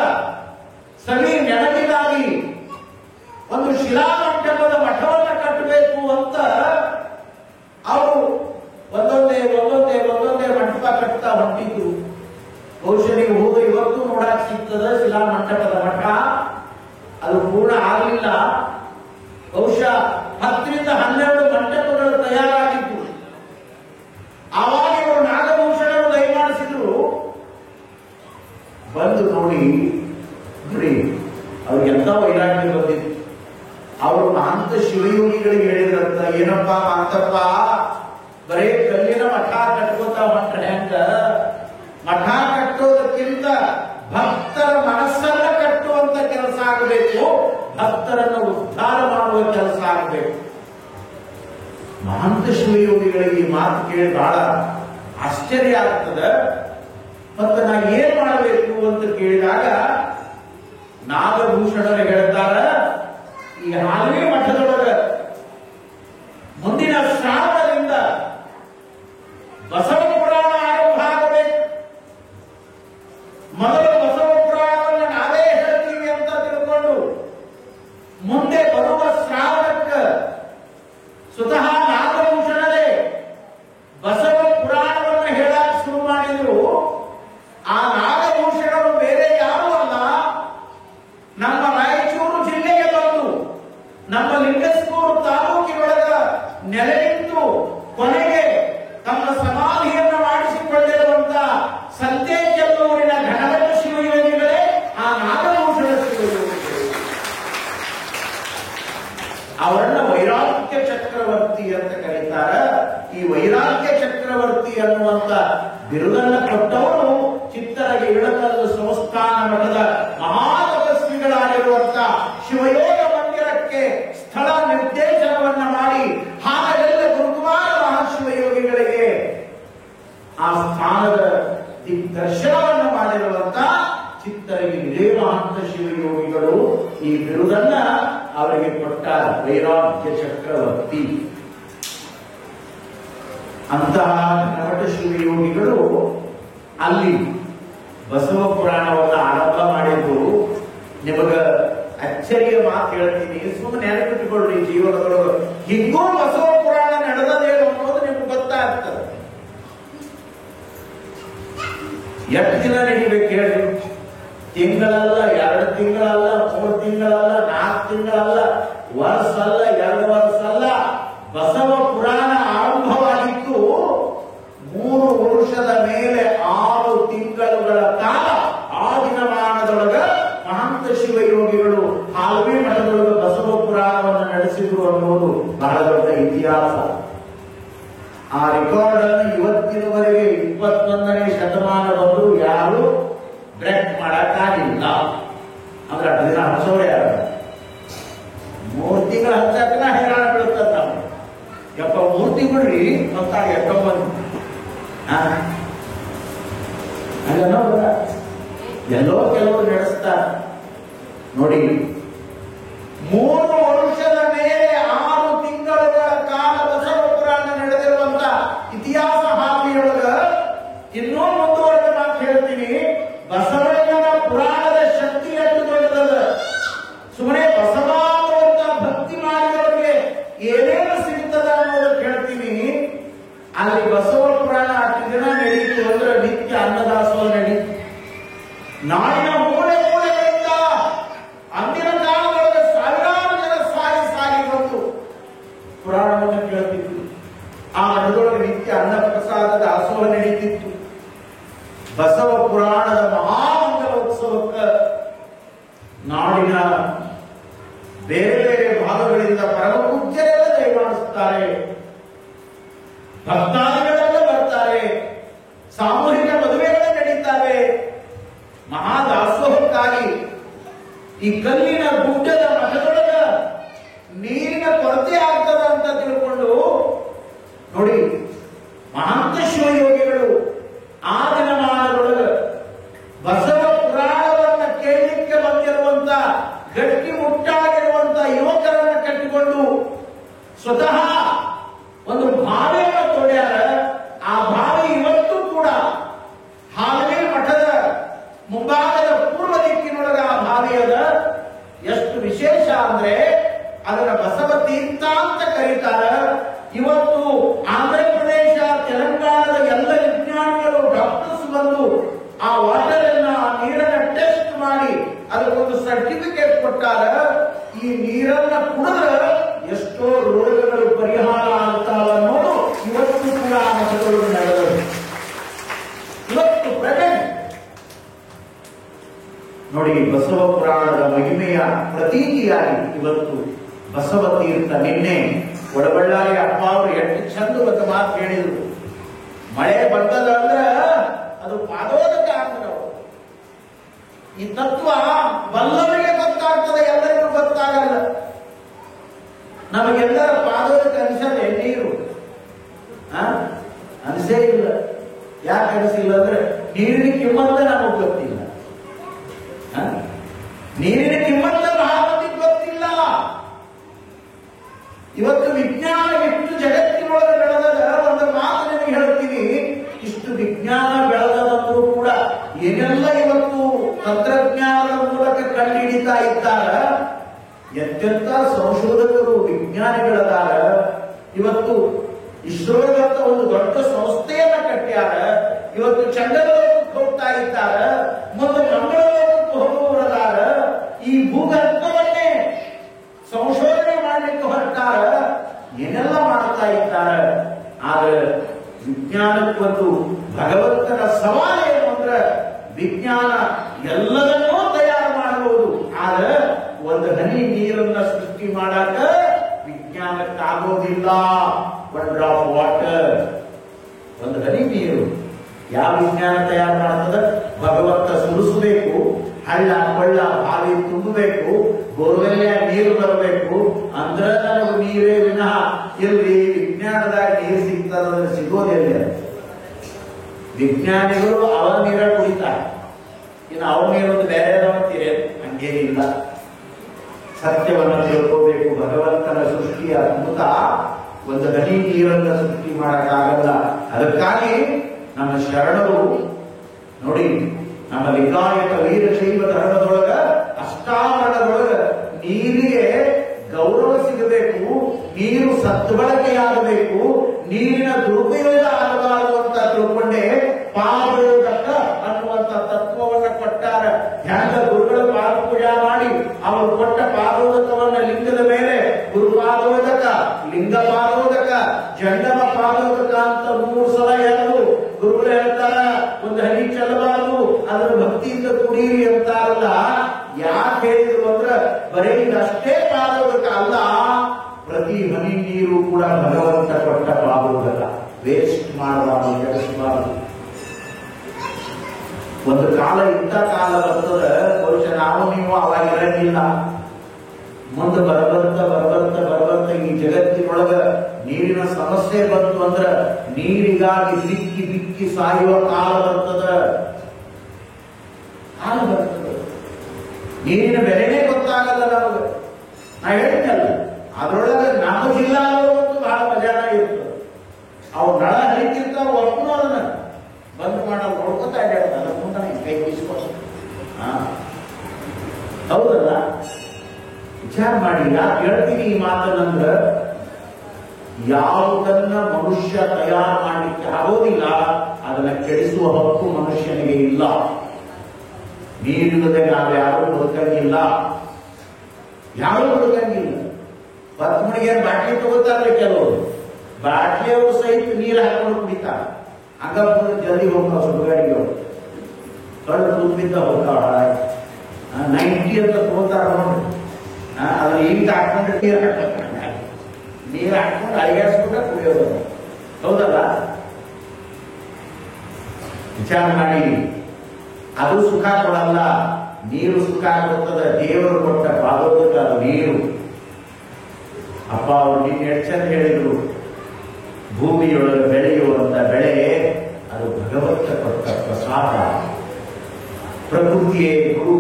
ಸವಿ ನೆನಪಿಗಾಗಿ ಒಂದು ಶಿಲಾಮಂಟಪದ ಮಠವನ್ನ ಕಟ್ಟಬೇಕು ಅಂತ ಅವರು ಒಂದೊಂದೇ ಮಂಟಪ ಕಟ್ತಾ ಹೊಂಟಿದ್ರು. ಬಹುಶಃ ನೀವು ಹೋದ ಇವತ್ತು ನೋಡಕ್ ಸಿಗ್ತದ ಶಿಲಾಮಂಟಪದ ಮಠ. ಅದು ಪೂರ್ಣ ಆಗಲಿಲ್ಲ. ಬಹುಶಃ 10-12 ಮಂಟಪಗಳು ತಯಾರಾಗಿತ್ತು. ಆವಾಗ ಇವರು ನಾಗಭೂಷಣರು ದಯಮಾಡಿಸಿದ್ರು. ಬಂದು ನೋಡಿ ಅವ್ರಿಗೆ ಎಂತ ವೈರಾಗ್ಯ ಬಂದಿತ್ತು. ಅವರು ಮಹಂತ ಶಿವಯೋಗಿಗಳಿಗೆ ಹೇಳಿದ್ರಂತ, ಏನಪ್ಪ ಮಾಂತಪ್ಪ, ಬರೇ ಕಲ್ಲಿನ ಮಠ ಕಟ್ಕೋತ ಹೊಂಟ್ರ ಹೆಂಗ? ಮಠ ಕಟ್ಟೋದಕ್ಕಿಂತ ಭಕ್ತರ ಮನಸ್ಸನ್ನ ಕಟ್ಟುವಂತ ಕೆಲಸ ಆಗಬೇಕು, ಭಕ್ತರನ್ನು ಉದ್ಧಾರ ಮಾಡುವ ಕೆಲಸ ಆಗಬೇಕು. ಮಹಂತ ಶಿವಯೋಗಿಗಳಿಗೆ ಈ ಮಾತು ಕೇಳಿ ಬಹಳ ಆಶ್ಚರ್ಯ ಆಗ್ತದೆ. ಮತ್ತೆ ನಾ ಏನ್ ಮಾಡಬೇಕು ಅಂತ ಕೇಳಿದಾಗ ನಾಗಭೂಷಣರು ಹೇಳ್ತಾರ, ಈ ಹಾಲ್ವಿ ಮಠದೊಳಗ ಮುಂದಿನ ಶ್ರಾವಣದಿಂದ ಬಸವ ಪುರಾಣ ಆರಂಭ ಆಗಬೇಕು. ಮೊದಲು ಬಸವ ಪುರಾಣವನ್ನು ನಾವೇ ಹೇಳ್ತೀವಿ ಅಂತ ತಿಳ್ಕೊಂಡು ಮುಂದೆ ಬರುವ ಶ್ರಾವಣಕ್ಕೆ ಸ್ವತಃ ನಾಗಭೂಷಣರೇ ಬಸವ ಪುರಾಣವನ್ನು ಹೇಳಕ್ ಶುರು ಮಾಡಿದ್ರು. ಆ ನಾಗಭೂಷಣರು ಬೇರೆ ಯಾರೂ ಅಲ್ಲ, ನಮ್ಮ ರಾಯಚೂರು ಜಿಲ್ಲೆಗೆ ಬಂದು ನಮ್ಮ ಲಿಂಗಸ್ಕೂರು ತಾಲೂಕಿನೊಳಗ ನೆಲೆನಿಂತು ಕೊನೆಗೆ ತಮ್ಮ ಸಮಾಧಿಯನ್ನು ಮಾಡಿಸಿಕೊಂಡಿರುವಂತ ಸಂತೇಜಲ್ಲೂರಿನ ಘನವಟ ಶಿವಯೋಗಿಗಳೇ ಆ ನಾಗಭೂಷಣ ಶಿವಯೋಗಿಗಳು. ಅವರನ್ನ ವೈರಾಗ್ಯ ಚಕ್ರವರ್ತಿ ಅಂತ ಕರೀತಾರ. ಈ ವೈರಾಗ್ಯ ಚಕ್ರವರ್ತಿ ಅನ್ನುವಂತ ಬಿರುದನ್ನ ಕೊಟ್ಟವರು ಚಿತ್ತರಗಿ ಇಳಕಲ್ಲು ಸಂಸ್ಥಾನ ಮಠದ ಮಹಾತಪಸ್ವಿಗಳಾಗಿರುವಂತ ಶಿವಯೋಗ ಮಂದಿರಕ್ಕೆ ಸ್ಥಳ ನಿರ್ದೇಶನವನ್ನ ಮಾಡಿ ಹಾಗೆಲ್ಲ ಗುರುಕುಮಾರ ಮಹಾಶಿವಯೋಗಿಗಳಿಗೆ ಆ ಸ್ಥಾನದ ದಿಗ್ದರ್ಶನವನ್ನು ಮಾಡಿರುವಂತ ಚಿತ್ತರಗಿ ವಿಜಯಮಹಂತ ಶಿವಯೋಗಿಗಳು ಈ ಬಿರುದನ್ನ ಅವರಿಗೆ ಕೊಟ್ಟಾರ, ವೈರಾಗ್ಯ ಚಕ್ರವರ್ತಿ. ಅಂತಹ ಘನವಟ ಶಿವಯೋಗಿಗಳು ಅಲ್ಲಿ ಬಸವ ಪುರಾಣವನ್ನು ಆರಂಭ ಮಾಡಿದ್ದು. ನಿಮಗ ಅಚ್ಚರಿಯ ಮಾತು ಹೇಳ್ತೀನಿ, ಸುಮ್ಮನೆ ನೆನಪಿಟ್ಟುಕೊಳ್ಳಿ. ಜೀವನದೊಳಗೆ ಹಿಂಗೂ ಬಸವ ಪುರಾಣ ನಡೆದದೇನು ಅನ್ನೋದು ನಿಮ್ಗೆ ಗೊತ್ತಾಗ್ತದೆ. ಎಷ್ಟು ದಿನ ನಡಿಬೇಕು ಹೇಳಿ? ತಿಂಗಳಲ್ಲ, 2 ತಿಂಗಳಲ್ಲ, 3 ತಿಂಗಳಲ್ಲ, 4 ತಿಂಗಳಲ್ಲ, ವರ್ಷ ಅಲ್ಲ, 2 ವರ್ಷ ಅಲ್ಲ. ಬಸವ ಪುರಾಣ ಆರಂಭವಾಗಿತ್ತು 3 ವರ್ಷದ ಮೇಲೆ 6 ತಿಂಗಳುಗಳ ಕಾಲ ಆ ದಿನಮಾನದೊಳಗ ಮಹಂತ ಶಿವಯೋಗಿಗಳು ಹಾಲ್ವಿ ಮಠದೊಳಗ ಬಸವ ಪುರಾಣವನ್ನು ನಡೆಸಿದ್ರು ಅನ್ನೋದು ಬಹಳ ದೊಡ್ಡ ಇತಿಹಾಸ. ಆ ರೆಕಾರ್ಡ್ ಅನ್ನು ಇವತ್ತಿನವರೆಗೆ 21ನೇ ಶತಮಾನ ಬಂದು ಯಾರು ಬ್ರೇಕ್ ಮಾಡಕ್ಕಾಗಿಲ್ಲ. ಅಂದ್ರೆ 10 ದಿನ ಹಚ್ಚೋರೆ ಯಾರು 3 ತಿಂಗಳ ಹಚ್ಚಕ್ಕಿನ ಹೈರಾಣ ಬೀಳುತ್ತದೆ. ನಾವು ಯಪ್ಪ 3 ತಿಂಗಳು ಅಂತ ಎಷ್ಟೋ ಬಂದು ಎಲ್ಲೋ ಕೆಲವರು ನಡೆಸ್ತಾರೆ ನೋಡಿ. 3 ವರ್ಷದ ಮೇಲೆ 6 ತಿಂಗಳುಗಳ ಕಾಲ ಬಸವ ಪುರಾಣ ನಡೆದಿರುವಂತ ಇತಿಹಾಸ ಹಾದಿಯೊಳಗ ಇನ್ನೂ ಮುಂದುವರೆದ ಮಾತು ಹೇಳ್ತೀನಿ. ಬಸವಣ್ಣನ ಪುರಾಣದ ಶಕ್ತಿ ಎಷ್ಟು ದೊಡ್ಡದ. ಸುಮ್ಮನೆ ಬಸವ ಅನ್ನುವಂತ ಭಕ್ತಿ ಮಾಡಿದವರಿಗೆ ಏನೇನು ಸಿಗ್ತದ ಅನ್ನೋದಕ್ಕೆ ಹೇಳ್ತೀನಿ. ಅಲ್ಲಿ ಬಸವ ಪುರಾಣ 8 ದಿನ ನಡೀತು ಅಂದ್ರೆ ನಿತ್ಯ ಅನ್ನದಾಸೋಹ ನಡೀತು. ನಾಡಿನ ಮೂಲೆ ಮೂಲೆಗಳಿಂದ ಅಂದಿನ ಕಾಲದೊಳಗೆ ಸಾವಿರಾರು ಜನ ಸಾಗಿ ಬಂದು ಪುರಾಣವನ್ನು ಕೇಳುತ್ತಿತ್ತು. ಆ ಮಠದೊಳಗೆ ನಿತ್ಯ ಅನ್ನ ಪ್ರಸಾದದ ದಾಸೋಹ ನಡೀತಿತ್ತು. ಬಸವ ಪುರಾಣದ ಮಹಾಮಂಗಲೋತ್ಸವಕ್ಕೆ ನಾಡಿನ ಬೇರೆ ಬೇರೆ ಭಾಗಗಳಿಂದ ಪರಮ ಪೂಜ್ಯರೆಲ್ಲ ದಯಮಾಡಿಸುತ್ತಾರೆ, ಭಕ್ತಾದಿಗಳೆಲ್ಲ ಬರ್ತಾರೆ, ಸಾಮೂಹಿಕ ಮದುವೆಗಳು ನಡೀತಾರೆ. ಮಹಾದಾಸೋಹಕ್ಕಾಗಿ ಈ ಕಲ್ಲಿನ ಗುಡ್ಡದ ಮಠದೊಳಗ ನೀರಿನ ಕೊರತೆ ಆಗ್ತದ ಅಂತ ತಿಳ್ಕೊಂಡು ನೋಡಿ ಮಹಂತ ಶಿವಯೋಗಿಗಳು ಆ ದಿನಮಾನದೊಳಗ ಬಸವ ಪುರಾಣವನ್ನು ಕೇಳಲಿಕ್ಕೆ ಬಂದಿರುವಂತ ಗಟ್ಟಿ ಮುಟ್ಟಾಗಿರುವಂತ ಯುವಕರನ್ನು ಕಟ್ಟಿಕೊಂಡು ಸ್ವತಃ ಒಂದು ಬಾವಿಯನ್ನು ತೋಡ್ಯಾರ. ಆ ಬಾವಿ ಇವತ್ತು ಕೂಡ ಹಾಲ್ವಿ ಮಠದ ಮುಂಭಾಗದ ಪೂರ್ವ ದಿಕ್ಕಿನೊಳಗ ಆ ಬಾವಿ ಅದ. ಎಷ್ಟು ವಿಶೇಷ ಅಂದ್ರೆ ಅದರ ಬಸವ ತೀರ್ಥ ಅಂತ ಕರೀತಾರ. ಇವತ್ತು ಆಂಧ್ರ ಪ್ರದೇಶ, ತೆಲಂಗಾಣದ ಎಲ್ಲ ವಿಜ್ಞಾನಿಗಳು, ಡಾಕ್ಟರ್ಸ್ ಬಂದು ಆ ವಾಟರ್ ಅನ್ನ, ಆ ನೀರನ್ನ ಟೆಸ್ಟ್ ಮಾಡಿ ಅದಕ್ಕೊಂದು ಸರ್ಟಿಫಿಕೇಟ್ ಕೊಟ್ಟಾರ. ಈ ನೀರನ್ನ ಕುಡಿದ್ರೆ ಎಷ್ಟೋ ರೋಗಗಳು ಪರಿಹಾರ ಆಗ್ತಾವ ಅನ್ನೋದು ಇವತ್ತು ಕೂಡ ಆ ಮಠಗಳು ನಡೆದರು. ಇವತ್ತು ಪ್ರೆಸೆಂಟ್ ನೋಡಿ ಬಸವ ಪುರಾಣದ ಮಹಿಮೆಯ ಪ್ರತೀತಿಯಾಗಿ ಇವತ್ತು ಬಸವ ತೀರ್ಥ. ನಿನ್ನೆ ಒಡಬಳ್ಳಾರಿ ಅಪ್ಪ ಅವರು ಎಷ್ಟು ಚಂದ ಒಂದು ಮಾತು ಹೇಳಿದ್ರು. ಮಳೆ ಬಂದದ ಅಂದ್ರ ಅದು ಪಾದೋದಕ ಆಗ್ತದೆ. ಈ ತತ್ವ ಬಲ್ಲವರಿಗೆ ಗೊತ್ತಾಗ್ತದೆ, ಎಲ್ಲರಿಗೂ ಗೊತ್ತಾಗಲ್ಲ. ನಮಗೆಲ್ಲರ ಪಾದೋದಕ ಅನಿಸದೆ ನೀರು ಅನಿಸೇ ಇಲ್ಲ. ಯಾಕೆ ಅನಿಸಿಲ್ಲ ಅಂದ್ರೆ ನೀರಿನ ಕಿಮ್ಮತ್ತ ನಮಗೆ ಗೊತ್ತಿಲ್ಲ. ನೀರಿನ ಕಿಮ್ಮತ್ತ ಬಹಳ ಮಂದಿಗೆ ಗೊತ್ತಿಲ್ಲ. ಇವತ್ತು ವಿಜ್ಞಾನ ಎಷ್ಟು ಜಗತ್ತಿನೊಳಗೆ ಬೆಳೆದದ, ಒಂದು ಮಾತು ನಿಮಗೆ ಹೇಳ್ತೀನಿ, ಇಷ್ಟು ವಿಜ್ಞಾನ ಬೆಳೆದಂದ್ರೂ ಕೂಡ ಏನೆಲ್ಲ ಇವತ್ತು ತಂತ್ರಜ್ಞಾನದ ಮೂಲಕ ಕಂಡುಹಿಡಿತಾ ಇದ್ದಾರ. ಎಂತೆಂತ ಸಂಶೋಧಕರು ವಿಜ್ಞಾನಿಗಳದಾರ. ಇವತ್ತು ಇಸ್ರೋದಂತ ಒಂದು ದೊಡ್ಡ ಸಂಸ್ಥೆಯನ್ನ ಕಟ್ಟ್ಯಾರ. ಇವತ್ತು ಚಂದ್ರಲೋಕಕ್ಕೆ ಹೋಗ್ತಾ ಇದ್ದಾರ, ಮುಂದೆ ಮಂಗಳಲೋಕಕ್ಕೆ ಹೋಗುವವರದಾರ. ಈ ಭೂಗರ್ಭವನ್ನೇ ಸಂಶೋಧನೆ ಮಾಡಲಿಕ್ಕೆ ಹೊರಟಾರ, ಏನೆಲ್ಲ ಮಾಡ್ತಾ ಇದ್ದಾರೆ. ಆದ್ರೆ ವಿಜ್ಞಾನಕ್ಕೊಂದು ಭಗವಂತನ ಸವಾಲು ಏನು ಅಂದ್ರೆ, ವಿಜ್ಞಾನ ಎಲ್ಲದನ್ನೂ ತಯಾರು ಮಾಡಬಹುದು, ಆದ್ರೆ ಒಂದು ಹನಿ ನೀರನ್ನ ಸೃಷ್ಟಿ ಮಾಡಕ ವಿಜ್ಞಾನಕ್ಕಾಗೋದಿಲ್ಲ. ಒನ್ ಡ್ರಾಪ್ ವಾಟರ್, ಒಂದು ಹನಿ ನೀರು ಯಾವ ವಿಜ್ಞಾನ ತಯಾರು ಮಾಡ್ತದ? ಭಗವಂತ ಸುರಿಸಬೇಕು, ಹಳ್ಳ ಕೊಳ್ಳ ಬಾವಿ ತುಂಬಬೇಕು, ಬೋರ್ವೆಲ್ ನೀರು ಬರಬೇಕು, ಅಂದ್ರೆ ನಮಗೆ ನೀರೇ ವಿನಃ ಎಲ್ಲಿ ವಿಜ್ಞಾನದಾಗ ನೀರು ಸಿಗ್ತದಂದ್ರೆ ಸಿಗೋದಿಲ್ಲ. ವಿಜ್ಞಾನಿಗಳು ಅವ ನೀರ ಕುಡಿತಾರೆ, ಇನ್ನು ಅವ್ರ ನೀರೊಂದು ಬೇರೆ ಅಂತೀರಿ, ಹಂಗೇನಿಲ್ಲ. ಸತ್ಯವನ್ನು ತಿಳ್ಕೋಬೇಕು. ಭಗವಂತನ ಸೃಷ್ಟಿಯ ಅದ್ಭುತ ಒಂದು ಹನಿ ನೀರನ್ನ ಸೃಷ್ಟಿ ಮಾಡಕ್ಕಾಗಲ್ಲ. ಅದಕ್ಕಾಗಿ ನಮ್ಮ ಶರಣರು ನೋಡಿ, ನಮ್ಮ ಲಿಂಗಾಯತ ವೀರಶೈವ ಧರ್ಮದೊಳಗ ಅಷ್ಟಾವರಣದೊಳಗ ನೀರಿಗೆ ಗೌರವ ಸಿಗಬೇಕು, ನೀರು ಸದ್ಬಳಕೆಯಾಗಬೇಕು, ನೀರಿನ ದುರುಪಯೋಗ ಆಗಬಾರದು ಅಂತ ತಿಳ್ಕೊಂಡೆ ಪಾದೋದಕ ಅನ್ನುವಂತ ತತ್ವವನ್ನು ಕೊಟ್ಟಾರ. ಹ್ಯಾಂಗ ಗುರುಗಳ ಪಾದ ಪೂಜಾ ಮಾಡಿ ಅವರು ಕೊಟ್ಟ ಪಾದೋದಕವನ್ನ ಲಿಂಗದ ಮೇಲೆ ಗುರುಪಾದೋದಕ, ಲಿಂಗ ಪಾದೋದಕ, ಜಂಡಮ ಪಾದೋದಕ ಅಂತ 3 ಸಲ ಹೇಳಲು ಗುರುಗಳು ಹೇಳ್ತಾರ. ಒಂದು ಹನಿ ಚೆಲ್ಲಬಾರದು, ಅದರ ಭಕ್ತಿಯಿಂದ ಕುಡೀರಿ ಅಂತಾರಲ್ಲ. ಯಾಕೆ ಹೇಳಿದ್ರು ಅಂದ್ರೆ ಬರೀ ಅಷ್ಟೇ ಪಾದೋದಕ ಅಲ್ಲ, ಪ್ರತಿ ಹನಿ ನೀರು ಕೂಡ ಭಗವಂತ ಕೊಟ್ಟ ಪಾದೋದಕ, ವೇಸ್ಟ್ ಮಾಡಬಾರದು, ಕೆಡಿಸಬಾರದು. ಒಂದು ಕಾಲ ಇಂಥ ಕಾಲ ಬರ್ತದ, ಬಹುಶಃ ನಾವು ನೀವು ಅವಾಗ ಇರಂಗಿಲ್ಲ. ಮುಂದೆ ಬರಬರ್ತ ಈ ಜಗತ್ತಿನೊಳಗ ನೀರಿನ ಸಮಸ್ಯೆ ಬಂತು ಅಂದ್ರ ನೀರಿಗಾಗಿ ಬಿಕ್ಕಿ ಬಿಕ್ಕಿ ಸಾಯುವ ಕಾಲ ಬರ್ತದ. ನೀರಿನ ಬೆಲೆನೇ ಗೊತ್ತಾಗಲ್ಲ ನಮಗೆ. ನಾ ಹೇಳ್ತೇನಲ್ಲ, ಅದ್ರೊಳಗೆ ನಮ್ಮ ಜಿಲ್ಲಾ ಬಹಳ ಮಜಾನ ಇರ್ತದೆ. ಅವು ನಳ ಹರಿತಿರ್ತಾವ, ಒಪ್ಪು ಅದನ್ನ ಬಂದ್ ಮಾಡಲು ನೋಡ್ಕೊತಾ ಇದ್ದಾಳೆ, ಅದ್ರ ಮುಂದೆ ಕೈ ಬೀಸ್ಕೊಂಡು. ಹೌದಲ್ಲ, ವಿಚಾರ ಮಾಡಿ. ಯಾಕೆ ಹೇಳ್ತೀನಿ ಈ ಮಾತನ್ನಂದ್ರ, ಯಾವುದನ್ನ ಮನುಷ್ಯ ತಯಾರು ಮಾಡಲಿಕ್ಕೆ ಆಗೋದಿಲ್ಲ ಅದನ್ನ ಕೆಡಿಸುವ ಹಕ್ಕು ಮನುಷ್ಯನಿಗೆ ಇಲ್ಲ. ನೀರಿಲ್ಲದೆ ನಾವು ಯಾರು ಬದುಕಂಗಿಲ್ಲ, ಯಾರು ಬದುಕಂಗಿಲ್ಲ. ಪತ್ಮಣಿಗೆ ಬಾಟ್ಲಿ ತಗೋತಾರೆ ಕೆಲವರು, ಬಾಟ್ಲಿಯವರು ಸಹಿತ ನೀರು ಹಾಕೊಂಡು ಕುಡಿತಾರೆ. ಹಂಗ ಜಲ್ದಿ ಹೋಗ್ತಾವ ಸುಡುಗಾಡಿಗೆ, ಕಳ್ಳು ತುಂಬಿದ್ದ ಹೋಗ್ತಾವ. 90 ಅಂತ ತಗೋತಾರ ನೋಡ್ರಿ, ಅದನ್ನ ಈಗ ಹಾಕೊಂಡ್ರೆ ನೀರು ಹಾಕೊಂಡು ಅಡಿಗಾಡ್ಸ್ಕೊಂಡ್ರೆ ಕುಡಿಯೋದು. ಹೌದಲ್ಲ, ವಿಚಾರ ಮಾಡಿ. ಅದು ಸುಖ ಕೊಡಲ್ಲ, ನೀರು ಸುಖ ಕೊಡ್ತದ. ದೇವರು ಕೊಟ್ಟ ಪಾದೋದಕ ಅದು ನೀರು. ಅಪ್ಪ ಅವರು ನಿನ್ನೆ ಎಷ್ಟು ಚಂದ ಹೇಳಿದ್ರು, ಭೂಮಿಯೊಳಗೆ ಬೆಳೆಯುವಂತ ಬೆಳೆ ಅದು ಭಗವಂತ ಕೊಟ್ಟ ಪ್ರಸಾದ. ಪ್ರಕೃತಿಯೇ ಗುರು,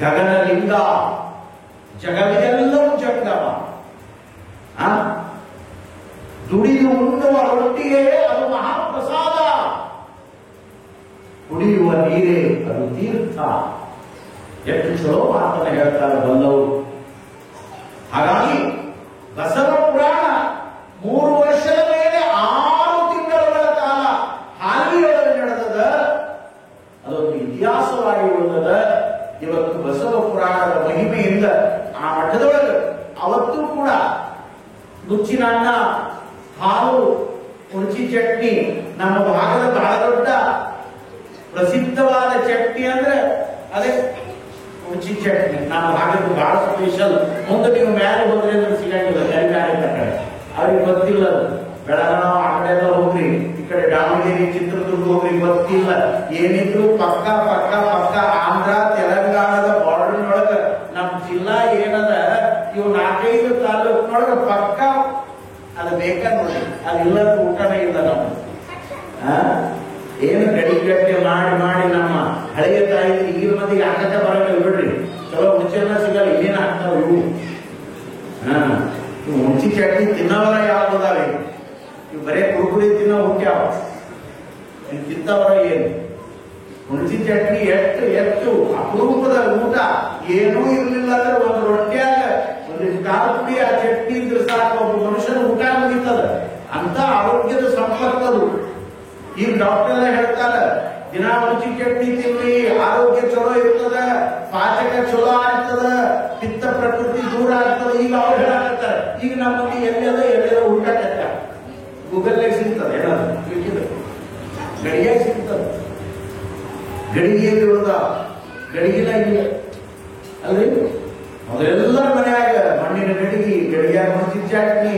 ಗಗನಲಿಂಗ, ಜಗವೆಲ್ಲವೂ ಜಂಗಮ. ದುಡಿದು ಉಣ್ಣುವ ರೊಟ್ಟಿಗೆ ಅದು ಮಹಾಪ್ರಸಾದ, ಕುಡಿಯುವ ನೀರೇ ಅದು ತೀರ್ಥ. ಎಷ್ಟು ಚಲೋ ಮಾತನ್ನ ಹೇಳ್ತಾರೆ ಬಂದವರು. ಹಾಗಾಗಿ ಬಸವ ಪುರಾಣ 3 ವರ್ಷದ ಮೇಲೆ 6 ತಿಂಗಳ ಕಾಲ ಹಾಲಿಯೊಳಗೆ ನಡೆದದ. ಅದೊಂದು ಇತಿಹಾಸವಾಗಿ ಉಳಿದದ. ಇವತ್ತು ಬಸವ ಪುರಾಣದ ಮಹಿಮೆಯಿಂದ ಆ ಮಠದೊಳಗೆ ಅವತ್ತು ಕೂಡ ನುಚ್ಚಿನ ಅನ್ನ, ಹಾಲು, ಹುಣಚಿ ಚಟ್ನಿ ನಮ್ಮ ಭಾಗದ ಬಹಳ ದೊಡ್ಡ ಪ್ರಸಿದ್ಧವಾದ ಚಟ್ನಿ ಅಂದ್ರೆ ಅದೇ ಹುಣಚಿ ಚಟ್ನಿ. ನಮ್ಮ ಭಾಗದ ಬಹಳ ಸ್ಪೆಷಲ್. ಮುಂದೆ ನೀವು ಮೇಲೆ ಹೋದ್ರೆ ಅಂದ್ರೆ ಸಿಗಂಗಿಲ್ಲ, ಕರಿಗಾರೆ ಕಟ್ಟಡ ಅವ್ರಿಗೆ ಗೊತ್ತಿಲ್ಲ. ಬೆಳಗಾವಿ ಆ ಕಡೆ ಎಲ್ಲ ಹೋಗ್ರಿ, ಈ ಕಡೆ ದಾವಣಗೆರೆ, ಚಿತ್ರದುರ್ಗ ಹೋಗ್ರಿ, ಗೊತ್ತಿಲ್ಲ. ಏನಿದ್ರು ಪಕ್ಕ ಆಂಧ್ರ ತೆಲಂಗಾಣದ ಬಾರ್ಡರ್ನೊಳಗ ನಮ್ ಜಿಲ್ಲಾ ಏನದ, ಇವು 4-5 ತಾಲೂಕಿನೊಳಗ ಪಕ್ಕ ಅದು ಬೇಕಾ ನೋಡಿ. ಅದಿಲ್ಲ ಊಟನೇ ಇಲ್ಲ ನಮ್ಗೆ. ಏನು ಗಡಿಗಟ್ಟೆ ಮಾಡಿ ನಮ್ಮ ಹಳೆಯ ತಾಯಿ ಈಗಿನ ಮಂದಿಗೆ ಆಕತೆ ಬರೋಣ ಹುಣಸಿ ಚಟ್ನಿ ಎಷ್ಟು ಅಪರೂಪದ ಊಟ. ಏನೂ ಇರ್ಲಿಲ್ಲ ಅಂದ್ರೆ ಒಂದು ರೊಟ್ಟಿಯಾಗ ಒಂದಿಷ್ಟು ಖಾರ ಪುಡಿ ಆ ಚಟ್ನಿ ಇದ್ರೆ ಸಾಕು, ಒಬ್ಬ ಮನುಷ್ಯನ ಊಟ ಮುಗಿತದ. ಅಂತ ಆರೋಗ್ಯದ ಸಂಪತ್ತದು. ಈಗ ಡಾಕ್ಟರ್ ಹೇಳ್ತಾರ ದಿನ ಹುಣಸಿ ಚಟ್ನಿ ತಿನ್ನಿ, ಆರೋಗ್ಯ ಚಲೋ ಇರ್ತದ, ಪಾಚಕ ಚಲೋ ಆಗ್ತದ, ಪಿತ್ತ ಪ್ರಕೃತಿ ದೂರ ಆಗ್ತದ. ಈಗ ಅವ್ರು ಹೇಳಾಕತ್ತಾರೆ. ಈಗ ನಮ್ಮಲ್ಲಿ ಎಲ್ಲೆಲ್ಲ ಊಟ ಕಟ್ಟ ಗೂಗಲ್ನಾಗ ಸಿಗ್ತದೆ, ಏನಾದ್ರು ಗಡಿಯಾಗ ಸಿಗ್ತದೆ. ಗಡಿಗೆಯಲ್ಲಿ ಉಳ್ದ ಗಡಿಗಿನ ಇಲ್ಲ ಅಲ್ರಿ. ಮೊದಲೆಲ್ಲರ ಮನೆಯಾಗ ಮಣ್ಣಿನ ಗಡಿಯಾಗ ಹುಣಸಿ ಚಟ್ನಿ,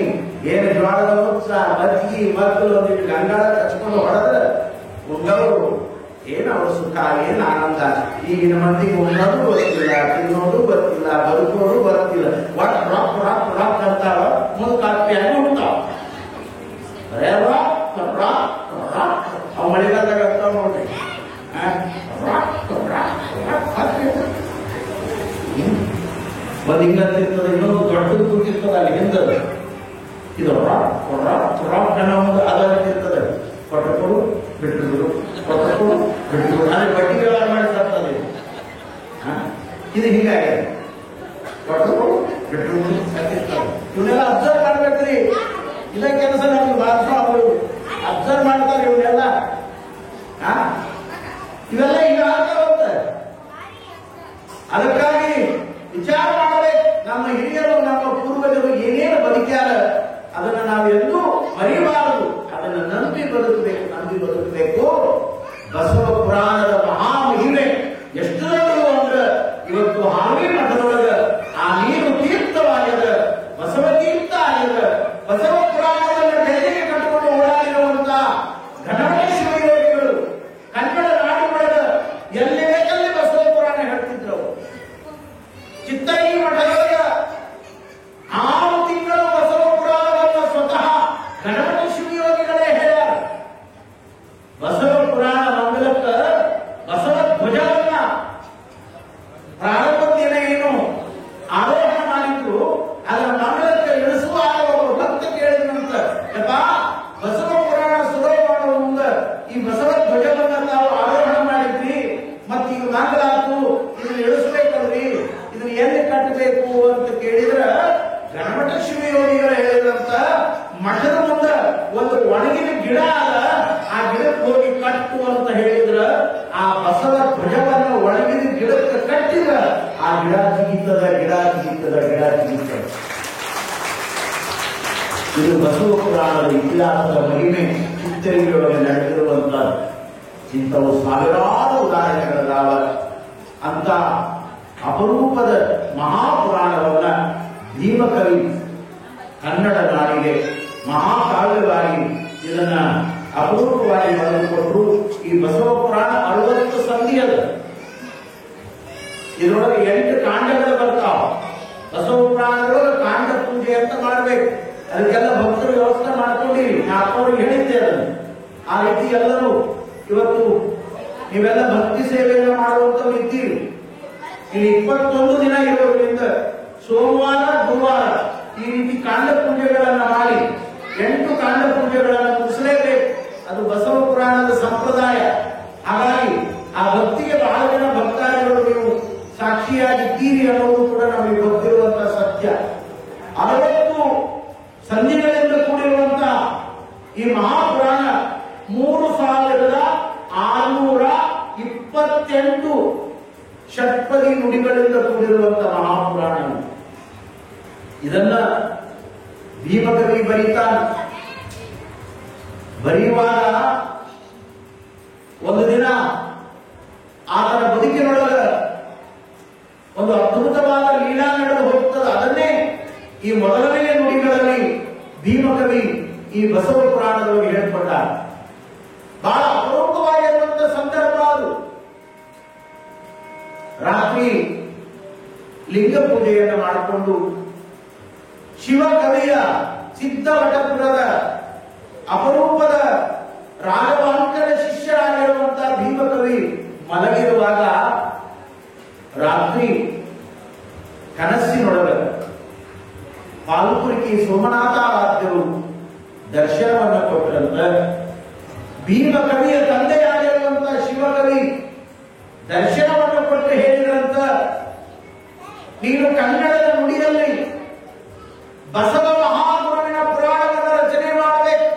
ಏನು ಜ್ವಾಳದ ಉತ್ಸ, ಮಜ್ಜಿಗೆ, ಮಕ್ಕಳು ಒಂದಿಟ್ಟು ಗಂಗಾಳ ಕಚ್ಕೊಂಡು ಹೊಡೆದ್ರೆ ಉಂಡವರು ಏನು ಅವ್ರ ಸುಖ, ಏನು ಆನಂದ. ಈಗಿನ ಮಂದಿಗೆ ಉಣ್ಣೋದು ಗೊತ್ತಿಲ್ಲ, ತಿನ್ನೋದು ಗೊತ್ತಿಲ್ಲ, ಬದುಕೋದು ಗೊತ್ತಿಲ್ಲ. ಒಟ್ಟು ರಾಕ್ ರಾಕ್ ರಾಕ್ ಅಂತಾವ, ಮುಂದೆ ಕಾಪಿಯಾಗಿ ಉಣ್ತಾವ. ಅವ್ ಮಳೆಗಾಲದಾಗ ಆಗ್ತಾವ ನೋಡ್ರಿ. ಒಂದ್ ಹಿಂಗಂತಿರ್ತದೆ, ಇನ್ನೊಂದು ದೊಡ್ಡದು ಕೂಗಿರ್ತದ ಅಲ್ಲಿ ಹಿಂದದ. ಇದು ರಾಕ್ ಅನ್ನೋ ಅದಿರ್ತದೆ. ಕೊಟ್ಟರು ಬಿಟ್ಟರು, ಕೊಟ್ಟರು ಬಿಟ್ಟರು, ಅದೇ ಬಡ್ಡಿ ವ್ಯವಹಾರ ಮಾಡಿ ತರ್ತದೆ. ಇದು ಹೀಗಾಗಿ ಕೊಟ್ಟರು ಬಿಟ್ಟರು ಇವನ್ನೆಲ್ಲ ಅಬ್ಸರ್ವ್ ಮಾಡ್ಬೇಕ್ರಿ. ಇದೇ ಕೆಲಸ ನಮ್ಗೆ ಭಾಷಣ ಅವರು ಅಬ್ಸರ್ವ್ ಮಾಡ್ತಾರೆ. ಇವನ್ನೆಲ್ಲ ಇವೆಲ್ಲ ಈಗ ಆಗ್ತಾ ಹೋಗ್ತಾರೆ. ಅದಕ್ಕಾಗಿ ವಿಚಾರ ಮಾಡಬೇಕು. ನಮ್ಮ ಹಿರಿಯರು, ನಮ್ಮ ಪೂರ್ವಜರು ಏನೇನು ಬದುಕ್ಯಾರ ಅದನ್ನ ನಾವೆಂದೂ ಮರಿಬಾರದು. ಅದನ್ನು ನಂಬಿ ಬದುಕಬೇಕು. ಬಸವ ಪುರಾಣದ ಮಹಾಮಹಿಮೆ ಎಷ್ಟು ದೊಡ್ಡದು ಅಂದ್ರೆ ಇವತ್ತು ಹಾವೇರಿ ಮಠದೊಳಗ ಆ ನೀರು ತೀರ್ಥವಾಗ್ಯದ, ಬಸವ ತೀರ್ಥ ಆಗ್ಯದ. ಬಸವ ಪುರಾಣವನ್ನು ಬೆಳೆಗೆ ಕಟ್ಟಿಕೊಂಡು ಓಡಾಡಿರುವಂತ ಘನಮೇಶ್ವರ ಯೋಗಿಗಳು ಕನ್ನಡ ನಾಡುಗಳದ ಎಲ್ಲಿ ಬೇಕಲ್ಲಿ ಬಸವ ಪುರಾಣ ಹೇಳ್ತಿದ್ರು. ಚಿತ್ತೈ ಮಠದೊಳಗ 6 ತಿಂಗಳು ಬಸವ ಪುರಾಣವನ್ನು ಸ್ವತಃ ಘನಮೇಶ್ವರ ಯೋಗಿಗಳೇ ಹೇಳ್ಯಾರ. ಬಸವ ಪುರಾಣ ಮಂಗಲಕ್ಕ ಬಸವ ಧ್ವಜವನ್ನ ಪ್ರಾರಂಭ ದಿನ ಏನು ಆರೋಹಣ ಮಾಡಿದ್ರು, ಅದರ ಮಂಗಲಕ್ಕೆ ಇಳಿಸುವಾಗ ಒಬ್ಬ ಭಕ್ತ ಕೇಳಿದಂತ, ಯಪ್ಪ ಬಸವ ಪುರಾಣ ಶುರು ಮಾಡುವ ಮುಂದ ಈ ಬಸವ ಧ್ವಜವನ್ನ ನಾವು ಆರೋಹಣ ಮಾಡಿದ್ವಿ, ಮತ್ತ ಈಗ ಮಂಗಲಾತು, ಇದನ್ನ ಇಳಿಸ್ಬೇಕಲ್ರಿ, ಇದನ್ನ ಎಲ್ಲಿ ಕಟ್ಟಬೇಕು ಅಂತ ಕೇಳಿದ್ರ ಗಣಮಠ ಶಿವಯೋಗಿಗಳು ಹೇಳಿದಂತ, ಮಠದ ಮುಂದ ಒಂದು ಒಣಗಿನ ಗಿಡ ಅದ, ಆ ಗಿಡಕ್ಕೆ ಹೋಗಿ ಕಟ್ಟು ಅಂತ ಹೇಳಿದ್ರ ಆ ಬಸವ ಧ್ವಜವನ್ನ ಒಣಗಿನ ಗಿಡಕ್ಕೆ ಕಟ್ಟಿದ್ರ ಆ ಗಿಡ ಜಿಗಿತದ. ಇದು ಬಸವ ಪುರಾಣದ ಇತಿಹಾಸದ ಮಹಿಮೆ ಚಿತ್ತರಿಗೆಯೊಳಗೆ ನಡೆದಿರುವಂತ ಇಂಥವು ಸಾವಿರಾರು ಉದಾಹರಣೆಗಳಾವ. ಅಂತ ಅಪರೂಪದ ಮಹಾಪುರಾಣವನ್ನ ಭೀಮಕವಿ ಕನ್ನಡ ನಾಡಿಗೆ ಮಹಾಕಾವ್ಯವಾಗಿ ಇದನ್ನ ಅಪರೂಪವಾಗಿ ಬರೆದುಕೊಟ್ರು. ಈ ಬಸವ ಪುರಾಣ 60 ಸಂಧಿ ಅದ. ಇದರೊಳಗೆ 8 ಕಾಂಡಗಳು ಬರ್ತಾವ. ಬಸವ ಪುರಾಣದೊಳಗೆ ಕಾಂಡ ಪೂಜೆ ಅಂತ ಮಾಡ್ಬೇಕು. ಅದಕ್ಕೆಲ್ಲ ಭಕ್ತರು ವ್ಯವಸ್ಥೆ ಮಾಡ್ಕೊಂಡಿರಿ. ಅವ್ರಿಗೆ ಹೇಳಿದ್ದೆ ಅದನ್ನು. ಆ ರೀತಿ ಎಲ್ಲರೂ ಇವತ್ತು ನೀವೆಲ್ಲ ಭಕ್ತಿ ಸೇವೆಯನ್ನು ಮಾಡುವಂತವ್ರು ಇದ್ದೀರಿ. ಇಲ್ಲಿ 21 ದಿನ ಇರೋದ್ರಿಂದ ಸೋಮವಾರ ಗುರುವಾರ ಈ ರೀತಿ ಕಾಂಡ ಪೂಜೆಗಳನ್ನ ಮಾಡಿ 8 ಕಾಂಡ ಪೂಜೆಗಳನ್ನು ಮುಗಿಸಲೇಬೇಕು. ಅದು ಬಸವ ಪುರಾಣದ ಸಂಪ್ರದಾಯ. ಹಾಗಾಗಿ ಆ ಭಕ್ತಿಗೆ ಬಹಳ ಜನ ಭಕ್ತಾದಿಗಳು ನೀವು ಸಾಕ್ಷಿಯಾಗಿದ್ದೀರಿ ಅನ್ನೋದು ಕೂಡ ನಮಗೆ ಗೊತ್ತಿರುವಂತಹ ಸತ್ಯ. 60 ಸಂಧಿಗಳಿಂದ ಕೂಡಿರುವಂತಹ ಈ ಮಹಾಪುರಾಣ 3628 ಷಟ್ಪದಿ ನುಡಿಗಳಿಂದ ಕೂಡಿರುವಂತಹ ಮಹಾಪುರಾಣ. ಇದನ್ನ ಭೀಮಕವಿ ಬರೀತಾನೆ. ಬರೆಯುವಾಗ ಒಂದು ದಿನ ಆತನ ಬದುಕಿನೊಳಗ ಒಂದು ಅದ್ಭುತವಾದ ಲೀಲಾ ನಡೆದು ಹೋಗ್ತದೆ. ಅದನ್ನೇ ಈ ಮೊದಲನೆಯ ನುಡಿಗಳಲ್ಲಿ ಭೀಮಕವಿ ಈ ಬಸವ ಪುರಾಣದೊಳಗೆ ಹೇಳ್ಕೊಂಡ. ಬಹಳ ಅಪರೂಪವಾಗಿರುವಂತಹ ಸಂದರ್ಭ ಅದು. ರಾತ್ರಿ ಲಿಂಗ ಪೂಜೆಯನ್ನು ಮಾಡಿಕೊಂಡು ಶಿವಕವಿಯ ಸಿದ್ಧವಟಪುರದ ಅಪರೂಪದ ರಾಘವಾಂಕನ ಶಿಷ್ಯರಾಗಿರುವಂತಹ ಭೀಮಕವಿ ಮಲಗಿರುವಾಗ ರಾತ್ರಿ ಕನಸಿನೊಳಗ ಪಾಲ್ಪುರಿಕಿ ಸೋಮನಾಥಾರಾಧ್ಯರು ದರ್ಶನವನ್ನು ಕೊಟ್ಟರಂತ. ಭೀಮಕವಿಯ ತಂದೆಯಾಗಿರುವಂತಹ ಶಿವಕವಿ ನೀನು ಕನ್ನಡದ ನುಡಿಯಲ್ಲಿ ಬಸವ ಮಹಾಗುರುವಿನ ಪುರಾಣವನ್ನು ರಚನೆ ಮಾಡಬೇಕು.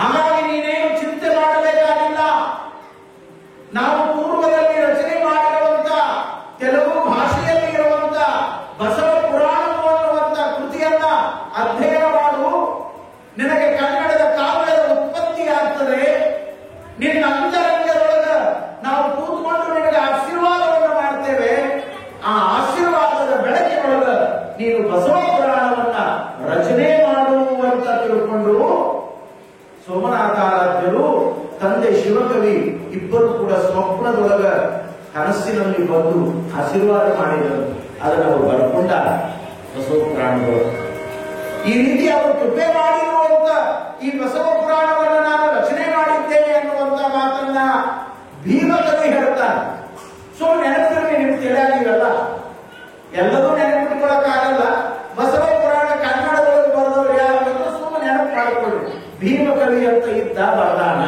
ಹಾಗಾಗಿ ನೀನೇನು ಚಿಂತೆ ಮಾಡಬೇಕಾಗಿಲ್ಲ. ನಾವು ಪೂರ್ವದಲ್ಲಿ ರಚನೆ ಮಾಡಿರುವಂತ ತೆಲುಗು ಭಾಷೆಯಲ್ಲಿ ಇರುವಂತ ಬಸವ ಪುರಾಣ ಅನ್ನುವಂತ ಕೃತಿಯನ್ನ ಅಧ್ಯಯನ ಮಾಡು. ನಿನಗೆ ಕನ್ನಡದ ಕಾವ್ಯದ ಉತ್ಪತ್ತಿ ಆಗ್ತದೆ. ನಿನ್ನ ಅಂತರಂಗದೊಳಗ ನಾವು ಕೂತ್ಕೊಂಡು ನಿನಗೆ ಆಶೀರ್ವಾದವನ್ನು ಮಾಡ್ತೇವೆ. ಆ ಆಶೀರ್ವಾದದ ಬೆಳಕಿನೊಳಗ ನೀನು ಬಸವ ಪುರಾಣವನ್ನ ರಚನೆ ಮಾಡುವಂತ ತಿಳ್ಕೊಂಡು ಸೋಮನಾಥಾರಾಧ್ಯರು ತಂದೆ ಶಿವಕವಿ ಇಬ್ಬರು ಕೂಡ ಸ್ವಪ್ನದೊಳಗ ಕನಸಿನಲ್ಲಿ ಬಂದು ಆಶೀರ್ವಾದ ಮಾಡಿದರು. ಅದನ್ನು ಅವರು ಬರ್ಕೊಂಡ ಬಸವ ಪುರಾಣಗಳು. ಈ ರೀತಿ ಅವರು ಕೃಪೆ ಮಾಡಿರುವಂತ ಈ ಬಸವ ಪುರಾಣವನ್ನು ನಾನು ರಚನೆ ಮಾಡಿದ್ದೇನೆ ಅನ್ನುವಂತ ಮಾತನ್ನ ಭೀಮಕವಿ ಹೇಳ್ತಾರೆ. ಸೊ ನೆನಪಿರಲಿ, ನಿಮ್ಗೆ ತಿಳಿಯಾಗಿರಲ್ಲ, ಎಲ್ಲದೂ ನೆನಪಿಟ್ಕೊಳ್ಳಕ್ಕಾಗಲ್ಲ. ಬಸವ ಪುರಾಣ ಕನ್ನಡದೊಳಗೆ ಬರೆದವರು ಯಾರು ಸುಮ್ಮನೆ ನೆನಪು ಮಾಡಿಕೊಳ್ಳಿ. ಭೀಮಕವಿ ಅಂತ ಇದ್ದ ಬರ್ದಾನ,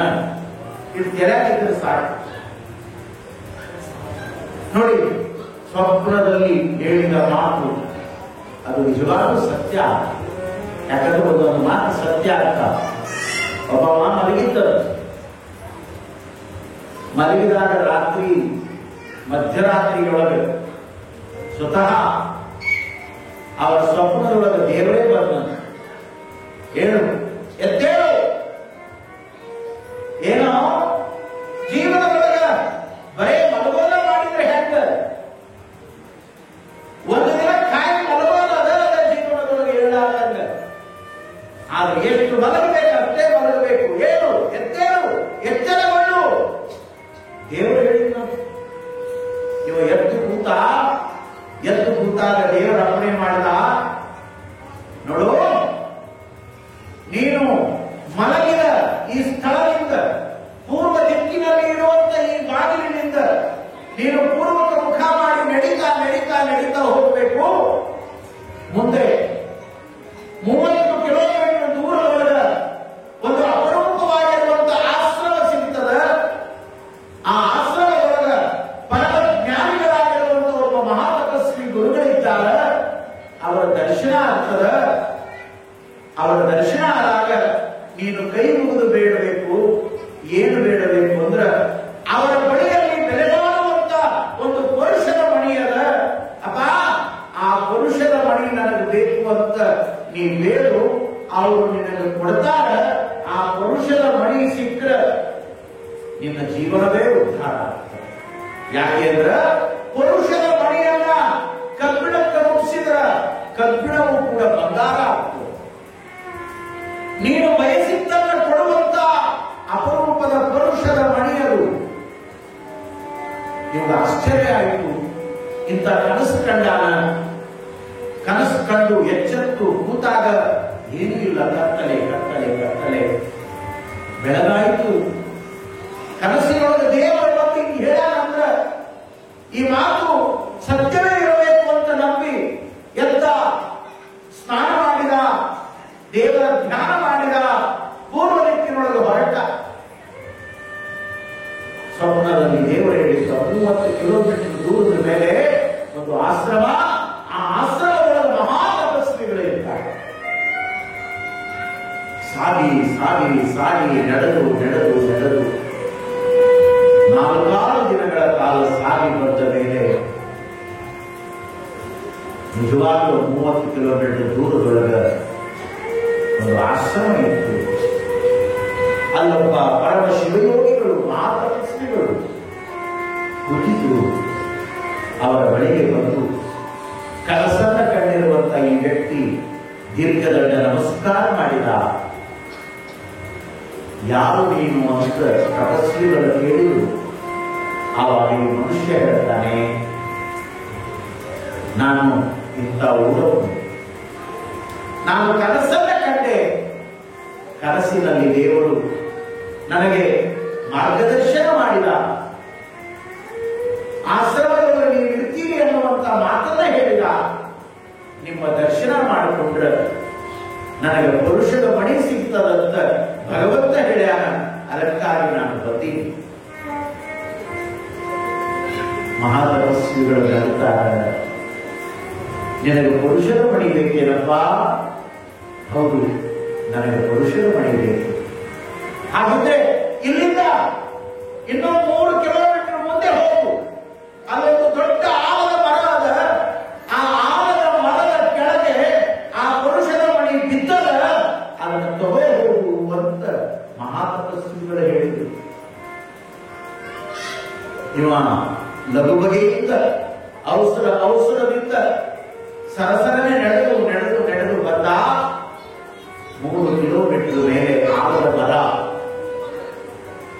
ಇದು ತೆರೆಯಾಗಿದ್ರೆ ಸಾಕು. ನೋಡಿ, ಸ್ವಪ್ನದಲ್ಲಿ ಹೇಳಿದ ಮಾತು ಅದು ನಿಜವಾಗ್ಲೂ ಸತ್ಯ. ಯಾಕಂದ್ರೆ ಒಂದೊಂದು ಮಾತು ಸತ್ಯ ಆಗ್ತ. ಒಬ್ಬ ಮಲಗಿದಾಗ ರಾತ್ರಿ ಮಧ್ಯರಾತ್ರಿಯೊಳಗೆ ಸ್ವತಃ ಅವರ ಸ್ವಪ್ನದೊಳಗೆ ದೇವರೇ ಬಂದ, ಹೇಳು ಎದ್ದೇಳು, ಏನೋ ಜೀವನದೊಳಗ ಬರೇ ಮಲಗೋದ ಮಾಡಿದ್ರೆ ಹೆಂಗ? ಒಂದು ದಿನ ಕಾಯಿ ಮಲಗೋದ ಅದರ ಜೀವನದೊಳಗೆ ಹೇಳಾದಂಗ. ಆದ್ರೆ ಎಷ್ಟು ಮಲಗಬೇಕು ಅಷ್ಟೇ ಮಲಗಬೇಕು. ಏನು ಎದ್ದೇಳು, ಎಚ್ಚರಗೊಳ್ಳು. ದೇವರು ಹೇಳಿದ ಇವ ಎದ್ದು ಕೂತಾಗ ದೇವರ ಅರ್ಪಣೆ ಮಾಡಿದ. ನೋಡು, ನೀನು ಮಲಗಿದ ಈ ಸ್ಥಳದಿಂದ ಪೂರ್ವ ದಿಕ್ಕಿನಲ್ಲಿ ಇರುವಂತ ಈ ಬಾಗಿಲಿನಿಂದ ನೀನು ಪೂರ್ವಕ ಮುಖ ಮಾಡಿ ನಡೀತಾ ನಡೀತಾ ನಡೀತಾ ಹೋಗಬೇಕು. ಮುಂದೆ 30 ಕಿಲೋಮೀಟರ್ ದೂರದೊಳಗ ಒಂದು ಅಪರೂಪವಾಗಿರುವಂತ ಆಶ್ರಮ ಸಿಗ್ತದ. ಆ ಆಶ್ರಮದೊಳಗ ಪರಮ ಜ್ಞಾನಿಗಳಾಗಿರುವಂತ ಒಬ್ಬ ಮಹಾತಪಸ್ವಿ ಗುರುಗಳಿದ್ದಾರ. ಅವರ ದರ್ಶನ ಆಗ್ತದ. ಅವರ ದರ್ಶನ ಆದಾಗ ನೀನು ಕೈ ಮುಗಿದು ಬೇಡಬೇಕು. ಏನು ಬೇಡಬೇಕು ಅಂದ್ರ ಅವರ ಬಳಿಯಲ್ಲಿ ಬೆಲೆಬಾಳುವಂತ ಒಂದು ಪುರುಷದ ಮಣಿ ಅದ. ಅಪ್ಪ, ಆ ಪುರುಷದ ಮಣಿ ನನಗೆ ಬೇಕು ಅಂತ ನೀ ಬೇಡು, ಅವರು ನಿನಗೆ ಕೊಡ್ತಾರ. ಆ ಪುರುಷದ ಮಣಿ ಸಿಕ್ಕರೆ ನಿನ್ನ ಜೀವನವೇ ಉದ್ಧಾರ ಆಗ್ತದೆ. ಯಾಕೆಂದ್ರ ಪುರುಷದ ಮಣಿಯನ್ನ ಕಬ್ಬಿಣಕ್ಕೆ ಮುಗಿಸಿದ್ರ ಕಬ್ಬಿಣವು ಕೂಡ ಬಂಗಾರ ಆಗ್ತದೆ. ನೀನು ಬಯಸಿದ್ದನ್ನು ಕೊಡುವಂತ ಅಪರೂಪದ ಪುರುಷದ ಮಣಿಯರು. ಇವಾಗ ಆಶ್ಚರ್ಯ ಆಯಿತು. ಇಂಥ ಕನಸು ಕಂಡಾನ. ಕನಸು ಕಂಡು ಎಚ್ಚೆತ್ತು ಕೂತಾಗ ಏನೂ ಇಲ್ಲ, ಕತ್ತಲೆ ಕತ್ತಲೆ ಕತ್ತಲೆ. ಬೆಳಗಾಯಿತು. ಕನಸಿನೊಳಗೆ ದೇವರ ಬಗ್ಗೆ ಹೇಳಂದ್ರ ಈ ಮಾತು ಸತ್ಯವೇ ಇರಬೇಕು ಅಂತ ನಂಬಿ ಎದ್ದ, ಸ್ನಾನ ಮಾಡಿದ, ದೇವರ ಧ್ಯಾನ ಮಾಡಿದ, ಪೂರ್ವ ದಿಕ್ಕಿನೊಳಗೆ ಹೊರಟ. ಸ್ವಪ್ನದಲ್ಲಿ ದೇವರು ಹೇಳಿದ 30 ಕಿಲೋಮೀಟರ್ ದೂರದ ಮೇಲೆ ಒಂದು ಆಶ್ರಮ. ಆ ಆಶ್ರಮದೊಳಗೆ ಮಹಾತಪಸ್ವಿಗಳಿರ್ತಾರೆ. ಸಾಗಿ ಸಾಗಿ ಸಾಗಿ ನಡೆದು ನಡೆದು ನಡೆದು 4 ದಿನಗಳ ಕಾಲ ಸಾಗಿ ಬಂದ ಮೇಲೆ ನಿಜವಾಗ್ಲೂ 30 ಕಿಲೋಮೀಟರ್ ದೂರದೊಳಗ ಒಂದು ಆಶ್ರಮ ಇತ್ತು. ಅಲ್ಲೊಬ್ಬ ಪರಮ ಶಿವಯೋಗಿಗಳು, ಮಹಾತಪಸ್ವಿಗಳು ಕೂತಿದ್ರು. ಅವರ ಬಳಿಗೆ ಬಂದು ಕನಸನ್ನ ಕಂಡಿರುವಂತ ಈ ವ್ಯಕ್ತಿ ದೀರ್ಘದಂಡ ನಮಸ್ಕಾರ ಮಾಡಿದ. ಯಾರು ನೀನು ಅಂತ ತಪಸ್ವಿಗಳು ಕೇಳಿದ್ರು. ಆವಾಗ ಈ ಮನುಷ್ಯ ಹೇಳ್ತಾನೆ, ನಾನು ಇಂಥ ಊರವನು. ನಾನು ಕನಸನ್ನ ಕಂಡೆ. ಕನಸಿನಲ್ಲಿ ದೇವರು ನನಗೆ ಮಾರ್ಗದರ್ಶನ ಮಾಡಿದ. ಆಶ್ರಮದಲ್ಲಿ ನೀವು ಇರ್ತೀರಿ ಅನ್ನುವಂತ ಮಾತನ್ನ ಹೇಳಿದ. ನಿಮ್ಮ ದರ್ಶನ ಮಾಡಿಕೊಂಡ್ರೆ ನನಗೆ ಪುರುಷದ ಮಣಿ ಸಿಗ್ತದಂತ ಭಗವಂತ ಹೇಳ್ಯಾನ. ಅದಕ್ಕಾಗಿ ನಾನು ಬಂದೀನಿ. ಮಹಾತಪಸ್ವಿಗಳು ಹೇಳ್ತಾರೆ, ನಿನಗೆ ಪುರುಷರ ಮಣಿ ಬೇಕೇನಪ್ಪ? ಹೌದು, ನನಗೆ ಪುರುಷರ ಮಣಿ ಬೇಕು. ಹಾಗಿದ್ರೆ ಇಲ್ಲಿಂದ ಇನ್ನೂ 3 ಕಿಲೋಮೀಟರ್ ಮುಂದೆ ಹೋಗು. ಅಲ್ಲೊಂದು ದೊಡ್ಡ ಆಲದ ಮರ ಅದ. ಆ ಆಲದ ಮರದ ಕೆಳಗೆ ಆ ಪುರುಷರ ಮಣಿ ಬಿದ್ದದ, ಅದನ್ನು ತಗೋ ಹೋಗು ಅಂತ ಮಹಾತಪಸ್ವಿಗಳು ಹೇಳಿದ್ರು. ಇವ ಲಘು ಬಗೆಯಿಂದ ಅವಸರದಿಂದ ಸರಸರನೆ ನಡೆದು ಬಂದ. 3 ಕಿಲೋಮೀಟರ್ ಮೇಲೆ ಆಲದ ಮರ.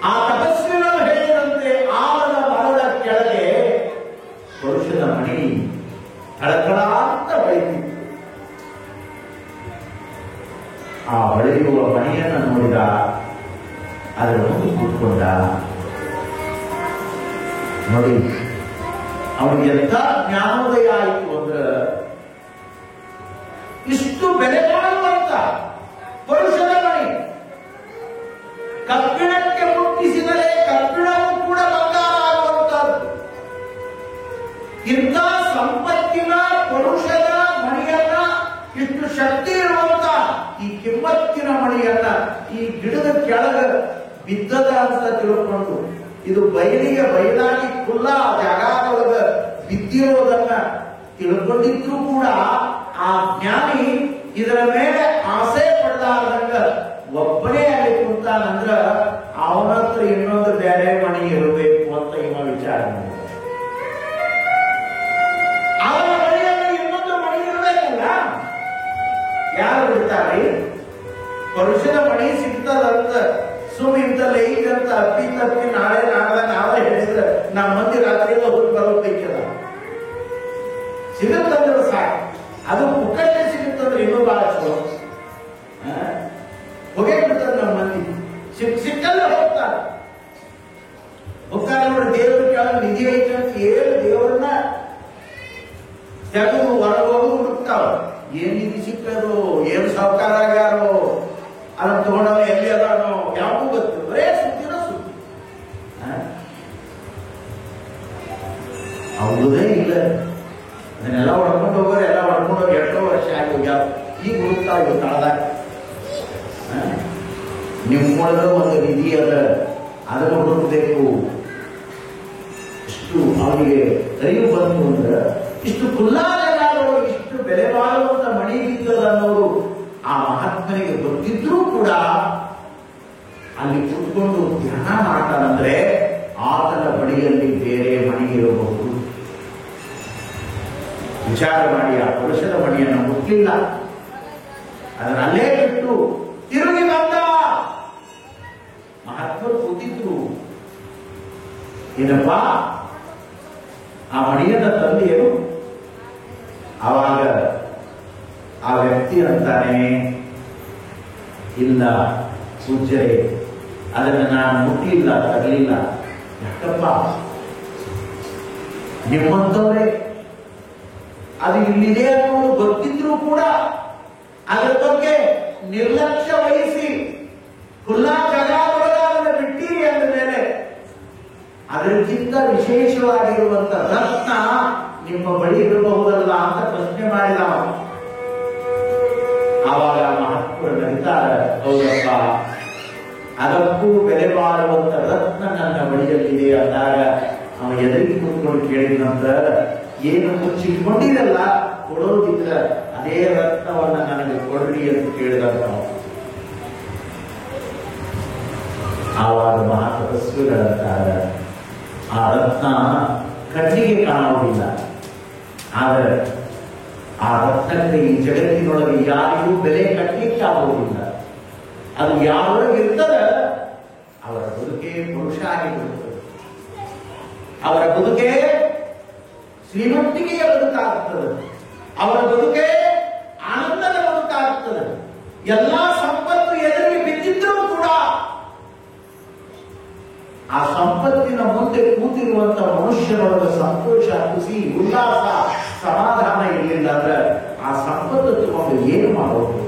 ಆ ತಪಸ್ವಿಗಳು ಹೇಳಿದಂತೆ ಆಲದ ಮರದ ಕೆಳಗೆ ಪುರುಷನ ಮಣಿ ತಳಕಳ ಅಂತ ಹೊಳೆಯುತ್ತಿತ್ತು. ಆ ಹೊಳೆಯುವ ಮಣಿಯನ್ನು ನೋಡಿದ, ಅದರ ಮುಂದೆ ಕೂತ್ಕೊಂಡ. ನೋಡಿ, ಅವನಿಗೆ ಎಂಥ ಜ್ಞಾನೋದಯ ಆಯಿತು ಅಂದ್ರೆ, ಇಷ್ಟು ಬೆಲೆ ಬಾಳುವಂತ ಪುರುಷನ ಮಣಿ ಕಬ್ಬಿಣಕ್ಕೆ ಮುಟ್ಟಿಸಿದರೆ ಕಬ್ಬಿಣವು ಕೂಡ ಬಂಗಾರ ಆಗುವಂತದ್ದು. ಇಂಥ ಸಂಪತ್ತಿನ ಪುರುಷನ ಮಣಿಯನ್ನ, ಇಷ್ಟು ಶಕ್ತಿ ಇರುವಂತ ಈ ಕಿಮ್ಮತ್ತಿನ ಮಣಿಯನ್ನ ಈ ಗಿಡದ ಕೆಳಗ ಬಿದ್ದದ ಅಂತ ತಿಳ್ಕೊಂಡು, ಇದು ಬಯಲಾಗಿ ಖುಲ್ಲಾ ಜಾಗದೊಳಗ ಬಿದ್ದಿರೋದನ್ನ ತಿಳ್ಕೊಂಡಿದ್ರು ಕೂಡ ಆ ಜ್ಞಾನಿ ಇದರ ಮೇಲೆ ಆಸೆ ಪಡಲಾರ್ದಂಗ ಒಬ್ಬನೇ ಅಲ್ಲಿ ಕುಂತಾನಂದ್ರ ಅವನ ಹತ್ರ ಇನ್ನೊಂದು ಬೇರೆ ಮಣಿ ಇರಬೇಕು ಅಂತ ಇವ ವಿಚಾರ ಮಾಡಿದ. ಅವನ ಮಣಿಯಲ್ಲಿ ಇನ್ನೊಂದು ಮಣಿ ಇರಬೇಕಲ್ಲ, ಯಾರು ಬಿಡ್ತಾರೆ? ಪುರುಷನ ಮಣಿ ಸಿಗ್ತದಂತ ಸುಮ್ಮಿಂತಲ್ಲ ಈಗಂತ ಅಪ್ಪಿ ತಪ್ಪಿ ನಾಳೆ ನಾಳೆ ಹೇಳಿದ್ರೆ ನಮ್ಮ ಮಂದಿ ರಾತ್ರಿ ಹೋಗಿ ಬರೋದಕ್ಕೆಲ್ಲ ಸಿಗುತ್ತಂದ್ರೆ ಸಾಕು. ಅದು ಪುಕ್ಕಟ್ಟೆ ಸಿಗುತ್ತಂದ್ರೆ ಇನ್ನೂ ಬಹಳ ಚಲೋ. ಹೊಗೆ ಬಿಡ್ತಾರೆ ನಮ್ಮ ಮಂದಿ, ಸಿಕ್ಕಲ್ಲ ಹೋಗ್ತಾರೆ. ಹೋಗ್ತಾರೆ ನೋಡಿ, ದೇವ್ರ ಕೆಳಗೆ ನಿಧಿ ಐತೆ ಅಂತ ಹೇಳಿ ದೇವರನ್ನ ತೆಗೆದು ಹೊರಗೋಗಿ ಹುಡುಕ್ತಾವ. ಏನ್ ನಿಧಿ ಸಿಕ್ಕದು, ಏನ್ ಸಾವುಕಾರ ಆಗ್ಯಾರೋ, ಅದನ್ನ ತಗೊಂಡವ ಎಲ್ಲಿ ಅದಾನೋ ಯಾವೂ ಗೊತ್ತು. ಬರೇ ಸುದ್ದಿನ ಸುದ್ದಿ. ಹೌದೇ ಇಲ್ಲ, ಅದನ್ನೆಲ್ಲ ಹೊಡ್ಕೊಂಡು ಹೋಗೋರು ಎಲ್ಲ ಹೊಡ್ಕೊಂಡು ಹೋಗಿ ಎಷ್ಟೋ ವರ್ಷ ಆಗಿ ಹೋಗ್ಯಾವ. ಈಗ ಹುಡುಕ್ತಾ ಇವ್ ತಳದಾಗ ನಿಮ್ಮೊಳಗ ಒಂದು ನಿಧಿ ಅದ, ಅದನ್ನು ಹುಡುಕಬೇಕು. ಇಷ್ಟು ಅವನಿಗೆ ಅರಿವು ಬಂತು ಅಂದ್ರೆ, ಇಷ್ಟು ಖುಲ್ಲಾದವರು ಇಷ್ಟು ಬೆಲೆ ಬಾಳುವಂತ ಮಣಿ ಬಿದ್ದದ ಅನ್ನೋರು ಆ ಮಹಾತ್ಮನಿಗೆ ಗೊತ್ತಿದ್ರೂ ಕೂಡ ಅಲ್ಲಿ ಕೂತ್ಕೊಂಡು ಧ್ಯಾನ ಮಾಡ್ತಾನಂದ್ರೆ ಆತನ ಬಳಿಯಲ್ಲಿ ಬೇರೆ ಮಣಿ ಇರಬಹುದು. ವಿಚಾರ ಮಾಡಿ ಆ ಪುರುಷನ ಮಣಿಯನ್ನು ಮುಟ್ಲಿಲ್ಲ, ಅದನ್ನಲ್ಲೇ ಬಿಟ್ಟು ತಿರುಗಿ ಬಂದ. ಮಹಾತ್ಮರು ಕೂತಿದ್ರು. ಏನಪ್ಪಾ ಆ ಮಣಿಯನ್ನ ತಂದೆಯರು? ಆವಾಗ ಆ ವ್ಯಕ್ತಿ ಅಂತಾನೆ, ಇಲ್ಲ ಪೂಜ್ಯರೇ, ಅದನ್ನು ನಾನು ಮುಟ್ಲಿಲ್ಲ, ತರಲಿಲ್ಲ. ಯಾಕಪ್ಪ? ನಿಮ್ಮಂತವರೇ ಅದು ಇಲ್ಲಿದೆ ಅನ್ನೋದು ಗೊತ್ತಿದ್ರು ಕೂಡ ಅದರ ಬಗ್ಗೆ ನಿರ್ಲಕ್ಷ್ಯ ವಹಿಸಿ ಖುಲ್ಲಾ ಜಗದೊಳಗೆ ಬಿಟ್ಟಿರಿ ಅಂದ ಮೇಲೆ ಅದಕ್ಕಿಂತ ವಿಶೇಷವಾಗಿರುವಂತ ರತ್ನ ನಿಮ್ಮ ಬಳಿ ಇರಬಹುದಲ್ಲ ಅಂತ ಪ್ರಶ್ನೆ ಮಾಡಿದ. ಆವಾಗ ಮಹಾತ್ಮರು ನಡೀತಾರೆ, ಹೌದಪ್ಪ, ಅದಕ್ಕೂ ಬೆಲೆ ಬಾಳುವಂತ ರತ್ನ ನನ್ನ ಬಳಿಯಲ್ಲಿದೆ ಅಂದಾಗ ಅವ ಎದುರಿಗೆ ಕೂತ್ಕೊಂಡು ಕೇಳಿದಂತ, ಏನು ಮುಚ್ಚಿಟ್ಕೊಂಡಿರಲ್ಲ, ಕೊಡೋದಿದ್ರ ಅದೇ ರತ್ನವನ್ನ ನನಗೆ ಕೊಡ್ರಿ ಅಂತ ಕೇಳಿದಂತ. ಆವಾಗ ಮಹಾತಪಸ್ವಿಗಳಂತಾರೆ, ಆ ರತ್ನ ಕಣ್ಣಿಗೆ ಕಾಣುವುದಿಲ್ಲ, ಆದರೆ ಆ ರತ್ನಕ್ಕೆ ಈ ಜಗತ್ತಿನೊಳಗೆ ಯಾರಿಗೂ ಬೆಲೆ ಕಟ್ಟಲಿಕ್ಕೆ ಆಗುವುದಿಲ್ಲ. ಅದು ಯಾರೊಳಗೆ ಇರ್ತದೆ ಅವರ ಬದುಕೆ ಪುರುಷ ಆಗಿರುತ್ತದೆ, ಅವರ ಬದುಕೆ ಶ್ರೀಮಂತಿಕೆಯ ಬದುಕಾಗುತ್ತದೆ, ಅವರ ಬದುಕೆ ಆನಂದದ ಬದುಕಾಗುತ್ತದೆ. ಎಲ್ಲಾ ಸಂಪತ್ತು ಎದುರಿಗೆ ಬಿದ್ದಿದ್ರೂ ಕೂಡ ಆ ಸಂಪತ್ತಿನ ಮುಂದೆ ಕೂತಿರುವಂತ ಮನುಷ್ಯನೊಳಗೆ ಸಂತೋಷ, ಖುಷಿ, ಉಲ್ಲಾಸ, ಸಮಾಧಾನ ಇರಲಿಲ್ಲ ಅಂದ್ರೆ ಆ ಸಂಪತ್ತು ತಗೊಂಡು ಏನು ಮಾಡೋದು?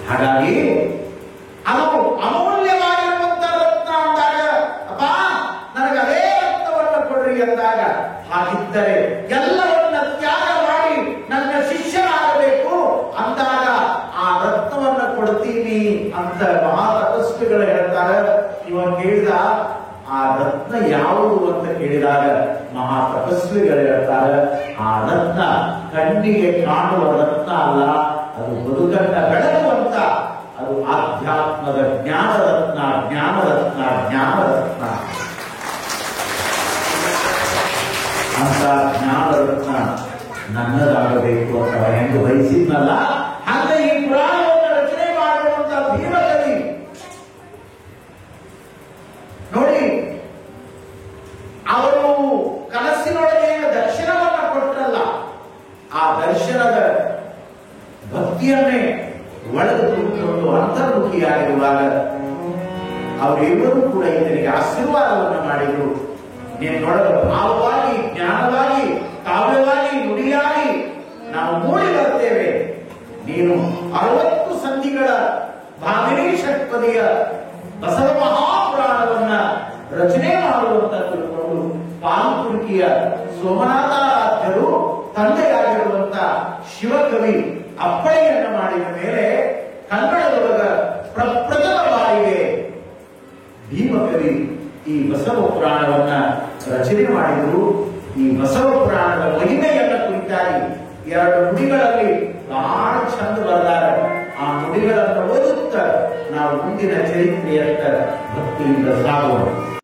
ಹಾಗಾಗಿ ಅದು ಅಮೂಲ್ಯವಾಗಿರುವಂತ ರತ್ನ ಅಂದಾಗ, ಅಪ್ಪ ನನಗೆ ಅದೇ ರತ್ನವನ್ನು ಕೊಡ್ರಿ ಎಂದಾಗ, ಹಾಗಿದ್ದರೆ ಎಲ್ಲವನ್ನ ತ್ಯಾಗ ಮಾಡಿ ನನ್ನ ಶಿಷ್ಯನಾಗಬೇಕು ಅಂದಾಗ ಆ ರತ್ನವನ್ನ ಕೊಡ್ತೀನಿ ಅಂತ ಮಹಾ ತಪಸ್ವಿಗಳು ಹೇಳ್ತಾರೆ. ಇವ ಕೇಳಿದ, ಆ ರತ್ನ ಯಾವುದು ಅಂತ ಕೇಳಿದಾಗ ಮಹಾ ತಪಸ್ವಿಗಳು ಹೇಳ್ತಾರೆ, ಆ ರತ್ನ ಕಣ್ಣಿಗೆ ಕಾಣುವ ರತ್ನ ಅಲ್ಲ, ಅದು ಬದುಕನ್ನ ಬೆಳಗುವಂತ, ಅದು ಆಧ್ಯಾತ್ಮದ ಜ್ಞಾನರತ್ನ, ಜ್ಞಾನರತ್ನ, ಜ್ಞಾನರತ್ನ. ಅಂತ ಜ್ಞಾನರತ್ನ ನನ್ನದಾಗಬೇಕು ಅಂತ ಹೆಂಗು ಬಯಸಿದ್ನಲ್ಲ, ಹಾಗೆ ಈ ಪುರಾಣವನ್ನು ರಚನೆ ಮಾಡುವಂತ ಭೀಮಕವಿ ನೋಡಿ, ಅವರು ಕನಸಿನೊಳಗೆ ದರ್ಶನವನ್ನ ಕೊಟ್ಟರಲ್ಲ, ಆ ದರ್ಶನದ ಭಕ್ತಿಯನ್ನೇ ಒಳಗೆ ತುಂಬಿಕೊಂಡು ಅಂತರ್ಮುಖಿಯಾಗಿರುವಾಗ ಅವರಿಬ್ಬರೂ ಕೂಡ ಇದರಿಗೆ ಆಶೀರ್ವಾದವನ್ನು ಮಾಡಿದರು. ನೀನೊಳಗೆ ಭಾವವಾಗಿ, ಜ್ಞಾನವಾಗಿ, ಕಾವ್ಯವಾಗಿ, ನುಡಿಯಾಗಿ ನಾವು ಮೂಡಿ ಬರ್ತೇವೆ. ನೀನು 60 ಸಂಧಿಗಳ ಭಾಮಿನಿ ಷಟ್ಪದಿಯ ಬಸವ ಮಹಾಪುರಾಣವನ್ನ ರಚನೆ ಮಾಡುವಂತ ತಿಳ್ಕೊಂಡು ಪಾಲ್ಕುರ್ಕಿಯ ಸೋಮನಾಥಾರಾಧ್ಯರು ತಂದೆಯಾಗಿರುವಂತ ಶಿವಕವಿ ಅಪ್ಪಣೆಯನ್ನ ಮಾಡಿದ ಮೇಲೆ ಕನ್ನಡದೊಳಗ ಪ್ರಪ್ರಥಮ ಬಾರಿಗೆ ಭೀಮಕವಿ ಈ ಬಸವ ಪುರಾಣವನ್ನ ರಚನೆ ಮಾಡಿದರು. ಈ ಬಸವ ಪುರಾಣದ ಮಹಿಮೆಯನ್ನ ಕುರಿತಾಗಿ 2 ನುಡಿಗಳಲ್ಲಿ ಬಹಳ ಚಂದ ಬರೆದಾರೆ. ಆ ನುಡಿಗಳನ್ನು ಓದುತ್ತಾ ನಾವು ಮುಂದಿನ ಚರಿತ್ರೆಯತ್ತ ಭಕ್ತಿಯಿಂದ ಸಾಗೋಣ.